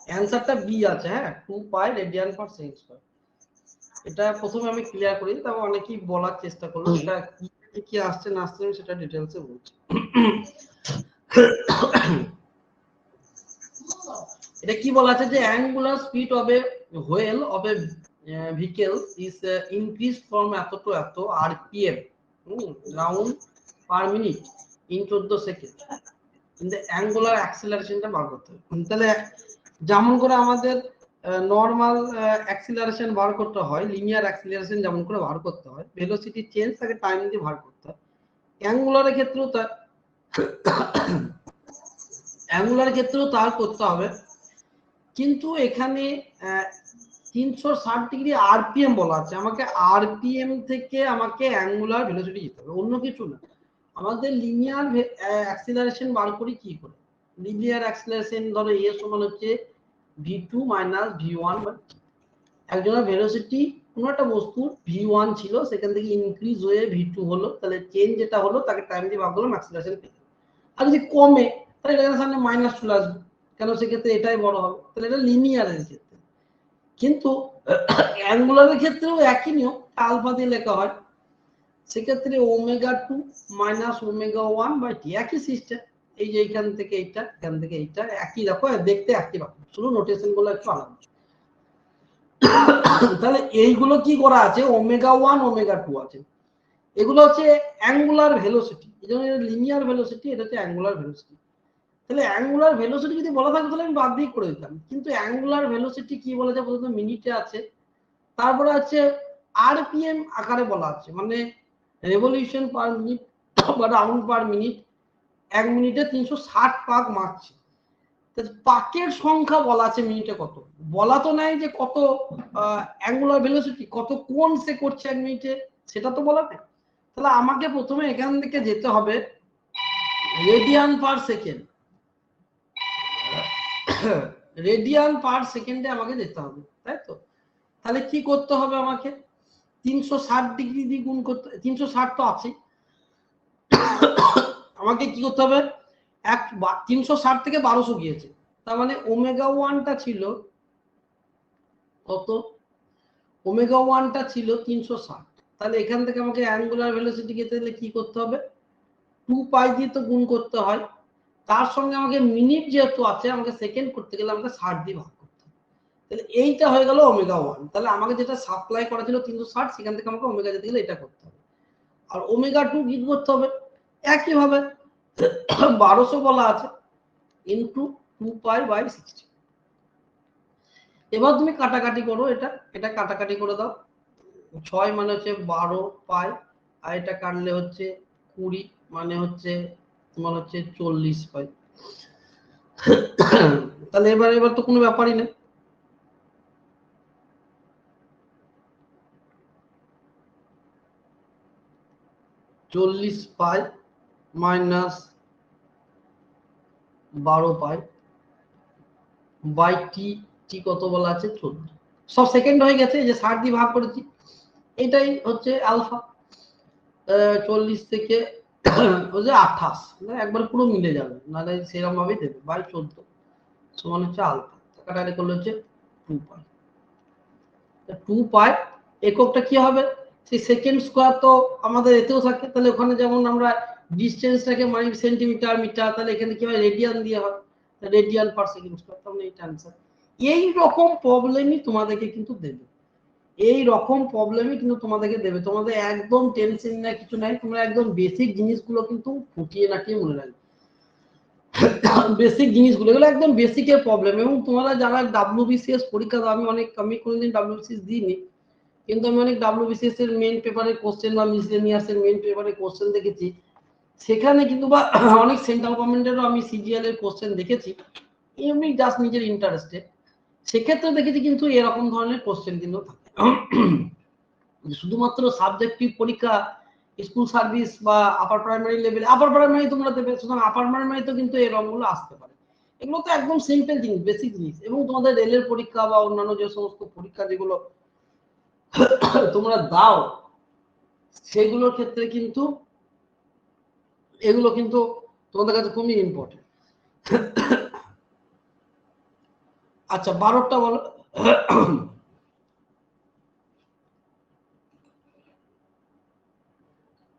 Speaker 1: অ্যানসারটা বি আছে। হ্যাঁ 2 পাই রেডিয়ান পার সেকেন্ড স্কয়ার। এটা প্রথমে আমি ক্লিয়ার করি, তারপর অনেকেই বলার চেষ্টা করলো এটা কি আসছে না আসছে সেটা ডিটেইলসে বলছি। এটা কি বলা আছে যে angular speed of a wheel of a vehicle is increase from এত টু এত RPM round per minute in 14 second in the angular অ্যাক্সিলারেশনটা বার করতে হবে। তাহলে যেমন করে আমাদের নরমাল অ্যাক্সিলারেশন বার করতে হয়, লিনিয়ার অ্যাক্সিলারেশন যেমন করে বার করতে হয়, ভেলোসিটি চেঞ্জ তাকে টাইম দিয়ে বার করতে হয়, অ্যাঙ্গুলারের ক্ষেত্রেও তার করতে হবে। কিন্তু এখানে 360 ডিগ্রি আরপিএম বলা আছে, আমাকে আরপিএম থেকে আমাকে অ্যাঙ্গুলার ভেলোসিটি যেতে হবে, অন্য কিছু না। আমাদের লিনিয়ার অ্যাক্সিলারেশন বার করি কি করে? লিনিয়ার অ্যাক্সিলারেশন ধরো এ সমান হচ্ছে v2 মাইনাস v1 বাই একজনের ভেলোসিটি কোনো একটা বস্তু v1 ছিল, সেখান থেকে ইনক্রিজ হয়ে v2 হলো, তাহলে চেঞ্জ যেটা হলো তাকে টাইম দিয়ে ভাগ করলাম, অ্যাক্সিলারেশন পেলাম। আর যদি কমে তাহলে এটার সামনে মাইনাস চলে আসবে, কেন সেক্ষেত্রে এটাই বড় হবে, তাহলে এটা লিনিয়ারের ক্ষেত্রে। কিন্তু অ্যাঙ্গুলারের ক্ষেত্রেও একই নিয়ম, আলফা দিয়ে লেখা হয়, সেক্ষেত্রে omega 2 minus omega 1 by T, একই সিস্টেম। এই যে এখান থেকে এইটা, এখান থেকে এইটা একই, দেখো দেখতে একই রকম, শুধু নোটেশন গুলো একটু আলাদা। তাহলে এইগুলো কি করা আছে, ওমেগা 1 ওমেগা 2 আছে, এগুলো হচ্ছে অ্যাঙ্গুলার ভেলোসিটি। এই জন্য লিনিয়ার ভেলোসিটি, এটা হচ্ছে অ্যাঙ্গুলার ভেলোসিটি। তাহলে অ্যাঙ্গুলার ভেলোসিটি যদি বলা থাকতো তাহলে আমি বাদ দিয়ে করে দিতাম, কিন্তু অ্যাঙ্গুলার ভেলোসিটি কি বলা যায় বলতো, মিনিটে আছে, তারপরে আছে আরপিএম আকারে বলা আছে, মানে রেভলিউশন পার মিনিট বা রাউন্ড পার মিনিট, 1 মিনিটে 360 পাক মারছে। পাকের সংখ্যা বলা আছে মিনিটে কত, বলা তো নাই যে কত অ্যাঙ্গুলার ভেলোসিটি কত কোণ সে করছে 1 মিনিটে, সেটা তো বলা নেই। তাহলে আমাকে প্রথমে এখান থেকে যেতে হবে রেডিয়ান পার সেকেন্ড, রেডিয়ান পার সেকেন্ডে আমাকে যেতে হবে, তাই তো? তাহলে কি করতে হবে আমাকে, 360 ডিগ্রি দিয়ে গুণ করতে, 360 তো আছে, আমাকে কি করতে হবে, 360 থেকে 1200 গিয়েছে, তার মানে ওমেগা 1টা ছিল কত, ওমেগা 1টা ছিল 360। তাহলে এখান থেকে আমাকে অ্যাঙ্গুলার ভেলোসিটিকে তাহলে কি করতে হবে, 2 পাই দিয়ে তো গুণ করতে হয়, তার সঙ্গে আমাকে মিনিট যেহেতু আছে আমাকে সেকেন্ড করতে গেলে আমাকে 60 দিয়ে ভাগ করতে হবে। তাহলে এইটা হয়ে গেল ওমেগা 1। তাহলে আমাকে যেটা সাপ্লাই করা ছিল 360, সেখান থেকে আমাকে ওমেগা যেতে গেলে এটা করতে হবে। আর ওমেগা 2 কি করতে হবে, একই ভাবে 1200 বলা আছে ইনটু 2 পাই বাই 60। এবার তুমি কাটাকাটি করো, এটা কাটাকাটি করে দাও। 6 মানে হচ্ছে 12 পাই, আর এটা কাটলে হচ্ছে 20 মানে হচ্ছে তোমার হচ্ছে 40 পাই। তাহলে এবার তো কোনো ব্যাপারই না। চল্লিশ পাই মাইনাস 12 পাই বাই টি কত বলা আছে 14, সব সেকেন্ড হয়ে গেছে, যে 60 দিয়ে ভাগ করেছি, এটাই হচ্ছে আলফা। 40 থেকে ওই যে 28 একবার পুরো মিলে যাবে, নাহলে সেরকম ভাবেই দেবে বাই 14 সমান হচ্ছে আলফা, কাটাকাটি করলে হচ্ছে 2 পাই। 2 পাই এককটা কি হবে, সেই সেকেন্ড স্কয়ার তো আমাদের এতেও থাকে, তাহলে ওখানে যেমন আমরা ডিসটেন্সটাকে মানে সেন্টিমিটার মিটার, তাহলে এখানে কি হয় রেডিয়ান দিয়ে হয়, রেডিয়ান পার সেকেন্ড স্কয়ার। তাহলে এটা आंसर। এই রকম প্রবলেমই তোমাদেরকে কিন্তু দেবে, এই রকম প্রবলেমই কিন্তু তোমাদেরকে দেবে। তোমাদের একদম টেনশন না কিছু নাই, তোমরা একদম বেসিক জিনিসগুলো কিন্তু ফুটিয়ে নাটিয়ে মনে রাখবে। বেসিক জিনিসগুলো এগুলো একদম বেসিকের প্রবলেম। এবং তোমরা যারা ডাব্লিউবিসিএস পরীক্ষা দাও, আমি কোনোদিন ডাব্লিউবিসিএস দিইনি, কিন্তু আমি অনেক ডাব্লিউবিসিএস এর মেইন পেপারের কোশ্চেন বা মিসলেনিয়াসের মেইন পেপারের কোশ্চেন দেখেছি, সেখানে কিন্তু বা অনেক সেন্ট্রাল গভর্নমেন্টেরও আমি সিজিএল এর কোশ্চেন দেখেছি, এমনি জাস্ট নিজের ইন্টারেস্টে, সেক্ষেত্রে দেখেছি কিন্তু এরকম ধরনের কোশ্চেন কিন্তু থাকে। শুধুমাত্র সাবজেক্টিভ পরীক্ষা স্কুল সার্ভিস বা আপার প্রাইমারি লেভেলে, আপার প্রাইমারি তোমরা দেবে, সুতরাং আপার প্রাইমারি তো কিন্তু এই রকমগুলো আসতে পারে। এগুলো তো একদম সিম্পল জিনিস, বেসিক জিনিস। এবং তোমাদের রেলের পরীক্ষা বা অন্যান্য যে সমস্ত পরীক্ষা যেগুলো তোমরা দাও, সেগুলোর ক্ষেত্রে কিন্তু এগুলো কিন্তু তোমাদের কাছে খুবই ইম্পর্টেন্ট। আচ্ছা 12টা বলো।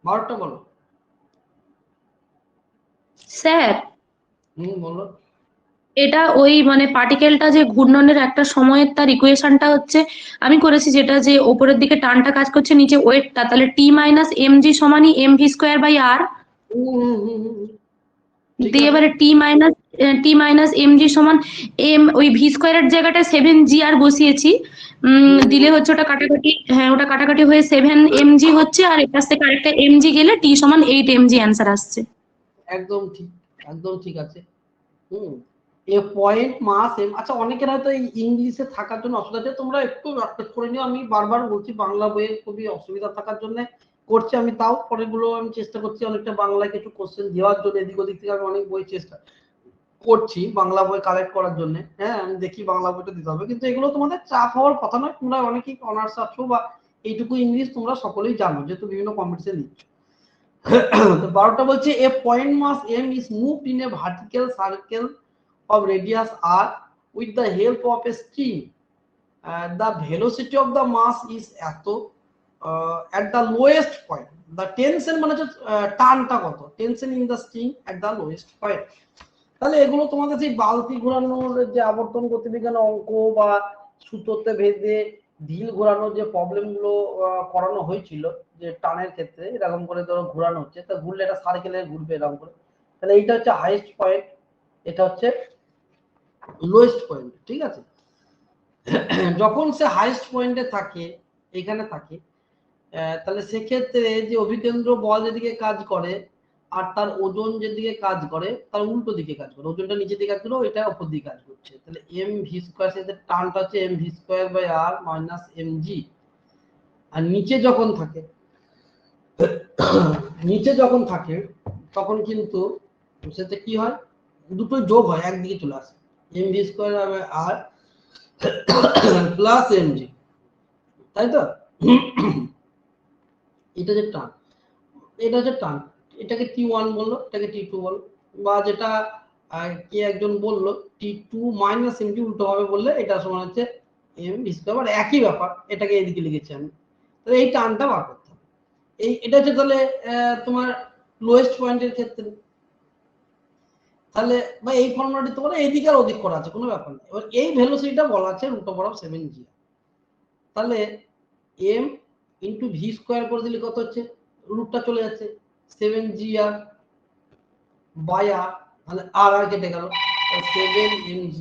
Speaker 1: বারোটা বলো।
Speaker 6: স্যার
Speaker 1: বলো।
Speaker 6: এটা ওই মানে পার্টিকেলটা যে ঘূর্ণনের একটা সময়ের তার ইকুয়েশনটা হচ্ছে আমি করেছি, যেটা যে ওপরের দিকে টানটা কাজ করছে, নিচে ওয়েটটা, তাহলে টি মাইনাস এম জি সমানই m v square by r. দিয়ে এবারে টি মাইনাস এম জি সমান এম, ওই ভি স্কোয়ারের জায়গাটায় 7 জি আর বসিয়েছি, দিলে হচ্ছে ওটা কাটাকাটি, হ্যাঁ ওটা কাটাকাটি হয়ে 7 এম জি হচ্ছে, আর এর কাছ থেকে আরেকটা এম জি গেলে টি সমান 8 এম জি অ্যান্সার আসছে।
Speaker 1: একদম ঠিক, একদম ঠিক আছে। এ পয়েন্ট মাস এম। আচ্ছা অনেকের হয়তো এই ইংলিশে থাকার জন্য অসুবিধা আছে, তোমরা একটু প্র্যাকটিস করে নিও। আমি বারবার বলছি বাংলা বইয়ে খুবই অসুবিধা থাকার জন্য করছি, আমি তাও পরেগুলো আমি চেষ্টা করছি অনেকটা বাংলায় কিছু কোশ্চেন দেওয়ার জন্য, এদিক ওদিক থেকে আমি অনেক বই চেষ্টা করছি বাংলা বই কালেক্ট করার জন্য। হ্যাঁ আমি দেখি বাংলা বইটা দিতে হবে, কিন্তু এগুলো তোমাদের চাপ হওয়ার কথা নয়, তোমরা অনেকেই অনার্স আছো বা এইটুকু ইংলিশ তোমরা সকলেই জানো, যেহেতু বিভিন্ন কম্পিটিশন দিচ্ছ। তো 12টা বলছে a point mass m is moved in a vertical circle of radius r with the help of a string. The velocity of the mass is at the lowest point. The tension মানে হচ্ছে টানটা কত, tension in the string at the lowest point. তাহলে এগুলো তোমাদের সেই বালতি ঘোরানোর যে আবর্তন গতিবিজ্ঞানের অঙ্ক বা সুতোতে ভেদে ঢিল ঘোরানোর যে প্রবলেম গুলো করানো হয়েছিল, যে টানের ক্ষেত্রে এরকম করে ধরো ঘোরানো হচ্ছে, তা ঘুরলে এটা সার্কেলে ঘুরবে এরকম করে, তাহলে এইটা হচ্ছে হাইয়েস্ট পয়েন্ট, এটা হচ্ছে লোয়েস্ট পয়েন্ট। ঠিক আছে, যখন সে হাইয়েস্ট পয়েন্টে থাকে, এখানে থাকে, তাহলে সেক্ষেত্রে যে অভিকেন্দ্র বল যেদিকে কাজ করে আর তার ওজন যেদিকে কাজ করে তার উল্টো দিকে কাজ করে, ওজনটা নিচের দিকে কাজ করে, ওইটা উপর দিকে কাজ করছে। তাহলে এম ভি স্কয়ার, সেটা টানটা হচ্ছে m v square by r minus m g. আর নিচে যখন থাকে, নিচে যখন থাকে তখন কিন্তু সেটা কি হয়, দুটো যোগ হয়, একদিকে চলে আসে, m v square by r plus m g, তাই তো? এটা যে টান, এটা হচ্ছে টান, এটাকে টি ওয়ান বললো, এটাকে টি টু বলো, বা যেটা কে একজন বললো T2 মাইনাস এমজি উল্টো হবে বললে এটা সমান হচ্ছে এম ভি স্কয়ার, একই ব্যাপার, এটাকে এদিকে লিখেছি আমি। তাহলে এই টার্মটা বার করতে হবে। এটা হচ্ছে তাহলে তোমার লোয়েস্ট পয়েন্টের ক্ষেত্রে, তাহলে বা এই ফর্মুলাটি তোমার এইদিকে আর ওদিক করা আছে, কোনো ব্যাপার নেই। এবার এই ভেলোসিটিটা বলা আছে √7g, তাহলে m ইন্টু ভি স্কোয়ার করে দিলে কত হচ্ছে, রুটটা চলে যাচ্ছে 7g আর বাই আর, তাহলে আর আর কেটে গেল 7mg।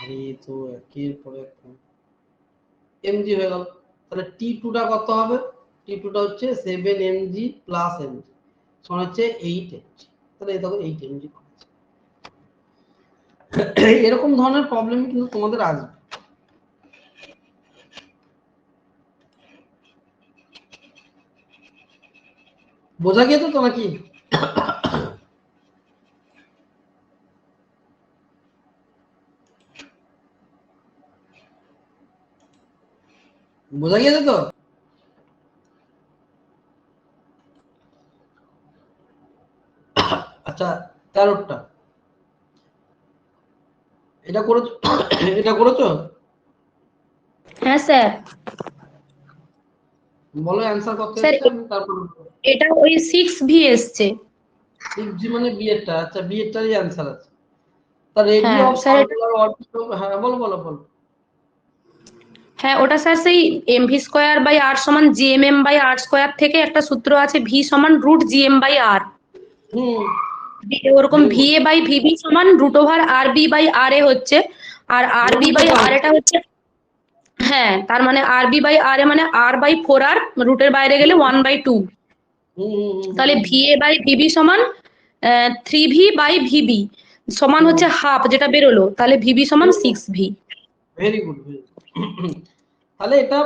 Speaker 1: আরে তো একের পরে mg হয়ে গেল। তাহলে T2 টা কত হবে, T2 টা হচ্ছে 7mg প্লাস mg সমান হচ্ছে 8mg। তাহলে এই দেখো 8mg। এরকম ধরনের প্রবলেম কিন্তু তোমাদের আসবে। বোঝা গিয়েছে তো নাকি? বোঝা গিয়েছে তো? আচ্ছা 13টা এটা করেছো? এটা করেছো?
Speaker 6: হ্যাঁ স্যার।
Speaker 1: বলো অ্যানসার কত
Speaker 6: স্যার
Speaker 1: এসেছে, আমি তারপর
Speaker 6: এটা ওই 6v এসছে।
Speaker 1: 6g মানে বি এরটা। আচ্ছা বি এরটারই অ্যানসার আছে। তার রেডিও
Speaker 6: হ্যাঁ
Speaker 1: অফ
Speaker 6: স্যার
Speaker 1: সার্কুলার অরবিট, হ্যাঁ বলো বলো বলো।
Speaker 6: হ্যাঁ ওটা স্যার সেই mv স্কয়ার বাই আর সমান gmm বাই আর স্কয়ার থেকে একটা সূত্র আছে v সমান √gm বাই আর,
Speaker 1: হুম,
Speaker 6: ওরকম va বাই vb সমান √rb বাই ra হচ্ছে, আর rb বাই r এটা হচ্ছে, হ্যাঁ তার মানে rb বাই ra মানে r বাই 4r, রুটের বাইরে গেলে 1/2, তাহলে va বাই vb সমান 3v বাই vb সমান হচ্ছে হাফ যেটা বেরোলো, তাহলে vb সমান 6v।
Speaker 1: Very good. তাহলে এটা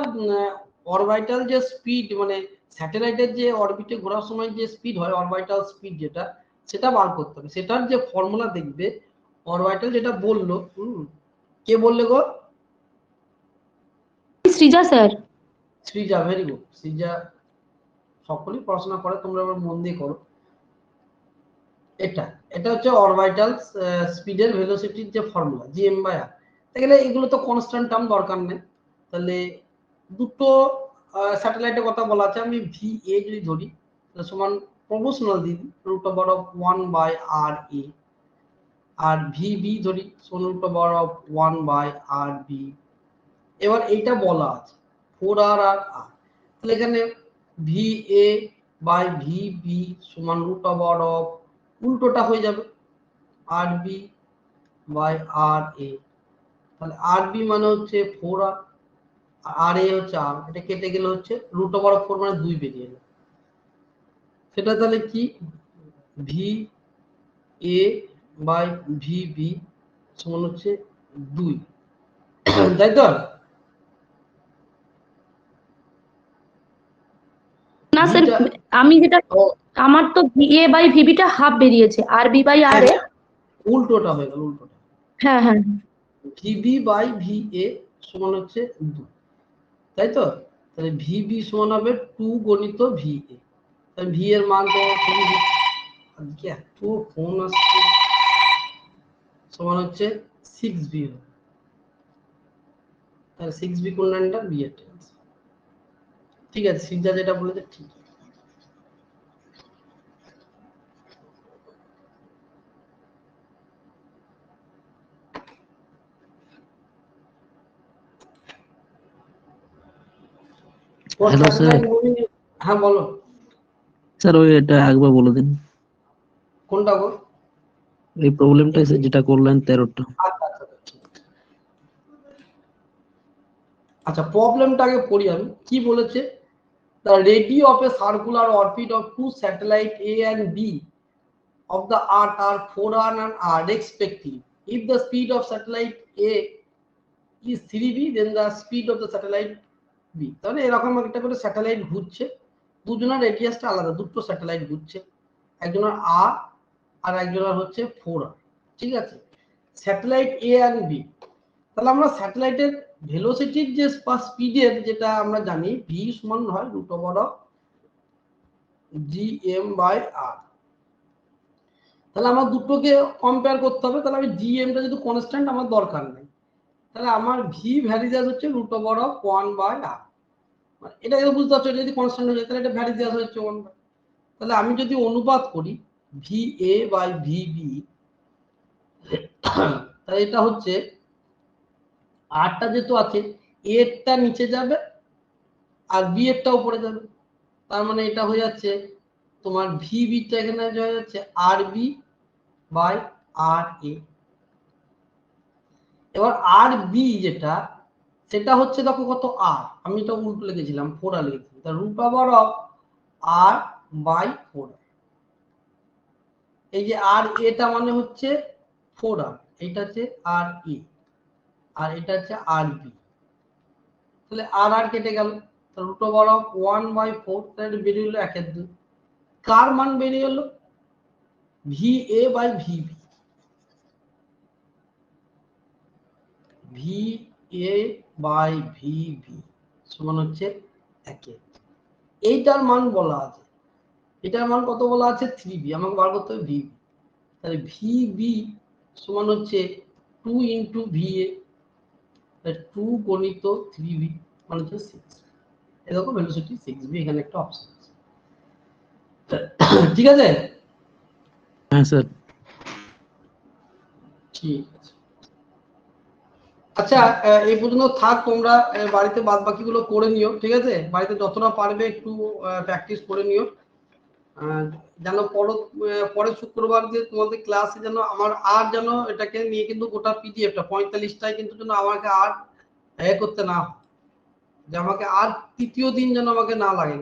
Speaker 1: অরবিটাল যে স্পিড মানে স্যাটেলাইটের যে অরবিটে ঘোরার সময় যে স্পিড হয়, অরবিটাল স্পিড যেটা, সেটা বার করতে হবে। সেটার যে ফর্মুলা দেখবে অরবিটাল যেটা বললো, কে বললে গো?
Speaker 6: Srija sir.
Speaker 1: Srija, very good. Srija সকলেই পড়াশোনা করে, তোমরা আবার মন দিয়ে করো। এটা এটা হচ্ছে অরবিটাল স্পিডের ভেলোসিটির যে ফর্মুলা জিএম বাই আর। তাহলে এগুলো তো কনস্ট্যান্ট টার্ম, দরকার নেই। তাহলে দুটো স্যাটেলাইটের কথা বলা আছে, আমি ভি এ যদি ধরি তাহলে সমান প্রপোর্শনাল দিই √1/r_a, আর ভি বি ধরি সমান √1/r_b। এবার এইটা বলা আছে 4r আর r, তাহলে এখানে v a by v b সমান √, উল্টোটা হয়ে যাবে rb বাই r a। তাহলে rb মানে হচ্ছে 4r, আর এ হচ্ছে আর, এটা কেটে গেলে হচ্ছে √4 মানে 2 বেরিয়ে এলো। সেটা তাহলে কি, v a by v b সমান হচ্ছে 2, তাই তো?
Speaker 6: না স্যার আমি যেটা, আমার তো va বাই vb টা হাফ বেরিয়েছে, rb বাই ra।
Speaker 1: উল্টোটা হয়ে গেল, উল্টোটা।
Speaker 6: হ্যাঁ হ্যাঁ
Speaker 1: ভিবি বাই ভি এ সমান হচ্ছে 2, তাই তো? তাহলে ভিবি সমান হবে 2 গণিত ভি এ। তাহলে ভি এর মান তো আজকে এত ফোন আসছে, সমান হচ্ছে 6b। তাহলে 6b কোন লাইনটা, বি এর। ঠিক আছে, সিদ্ধা যেটা বলেছে ঠিক।
Speaker 7: Hello sir.
Speaker 1: হ্যাঁ বলো।
Speaker 7: স্যার ওই এটা একবার বলে দিন,
Speaker 1: কোনটা গো?
Speaker 7: এই প্রবলেমটা যেটা করলেন 13টা।
Speaker 1: আচ্ছা প্রবলেমটা আগে পড়ি আমি। কি বলেছে, the radio of a circular orbit of two satellites A and B of the earth are 4r and r respectively. If the speed of satellite A is 3b, then the speed of the satellite B। তাহলে এরকম একটা করে satellite ঘুরছে, দুজনের রেডিয়াসটা আলাদা, দুটো satellite ঘুরছে, একজনের আর আর একজনের হচ্ছে 4r। ঠিক আছে, স্যাটেলাইট এ আর বি। তাহলে আমরা স্যাটেলাইটের ভেলোসিটির যে স্পিডের যেটা আমরা জানি ভি সমান হয় √gm বাই আর। তাহলে আমার দুটোকে কম্পেয়ার করতে হবে। তাহলে আমি জিএমটা যেহেতু কনস্ট্যান্ট আমার দরকার নেই, তাহলে আমার ভি ভ্যারিজাস হচ্ছে √1/r। এটা কিন্তু বুঝতে পারছো, এটা যদি কনস্ট্যান্ট হয়ে যায় তাহলে এটা ভ্যারিজাস হচ্ছে 1/। তাহলে আমি যদি অনুপাত করি VA/VB, তাহলে এটা হচ্ছে আরটা যেহেতু আছে, এরটা নিচে যাবে আর বি এরটা উপরে যাবে। তার মানে এটা হয়ে যাচ্ছে তোমার ভিবিটা এখানে হয়ে যাচ্ছে RB/RA। এবার RB যেটা, সেটা হচ্ছে দেখো কত আর, আমি এটা উল্টো লিখেছিলাম 4r লিখেছিলাম, তার √r/4। এই যে আর এটা মানে হচ্ছে 4r, এটা হচ্ছে আর এ, আর এটা হচ্ছে RB। তাহলে আর কেটে গেল, √1/4, তাহলে বেরিয়ে হলো 1/2। কার মান বেরিয়ে হলো? VA/VB। VA/VB সমান হচ্ছে 1। এইটার মান বলা আছে, এটার মান কত বলা আছে? 3B। আমাকে বার করতে হবে VB। তাহলে VB সমান হচ্ছে 2 × VA, 2 × 3B মানে হচ্ছে 6। এরকম ভেলোসিটি 6B, এখানে একটা অপশন আছে। ঠিক আছে?
Speaker 7: হ্যাঁ স্যার।
Speaker 1: ঠিক আছে, আচ্ছা এই পর্যন্ত থাক। তোমরা বাড়িতে বাদ বাকিগুলো করে নিও, ঠিক আছে? বাড়িতে যতটা পারবে একটু প্র্যাকটিস করে নিও, যেন পরের শুক্রবার যে তোমাদের ক্লাসে যেন আমার আর যেন এটাকে নিয়ে কিন্তু গোটা পিডিএফটা 45টায় কিন্তু যেন আমাকে আর করতে না, যে আমাকে আর তৃতীয় দিন যেন আমাকে না লাগে।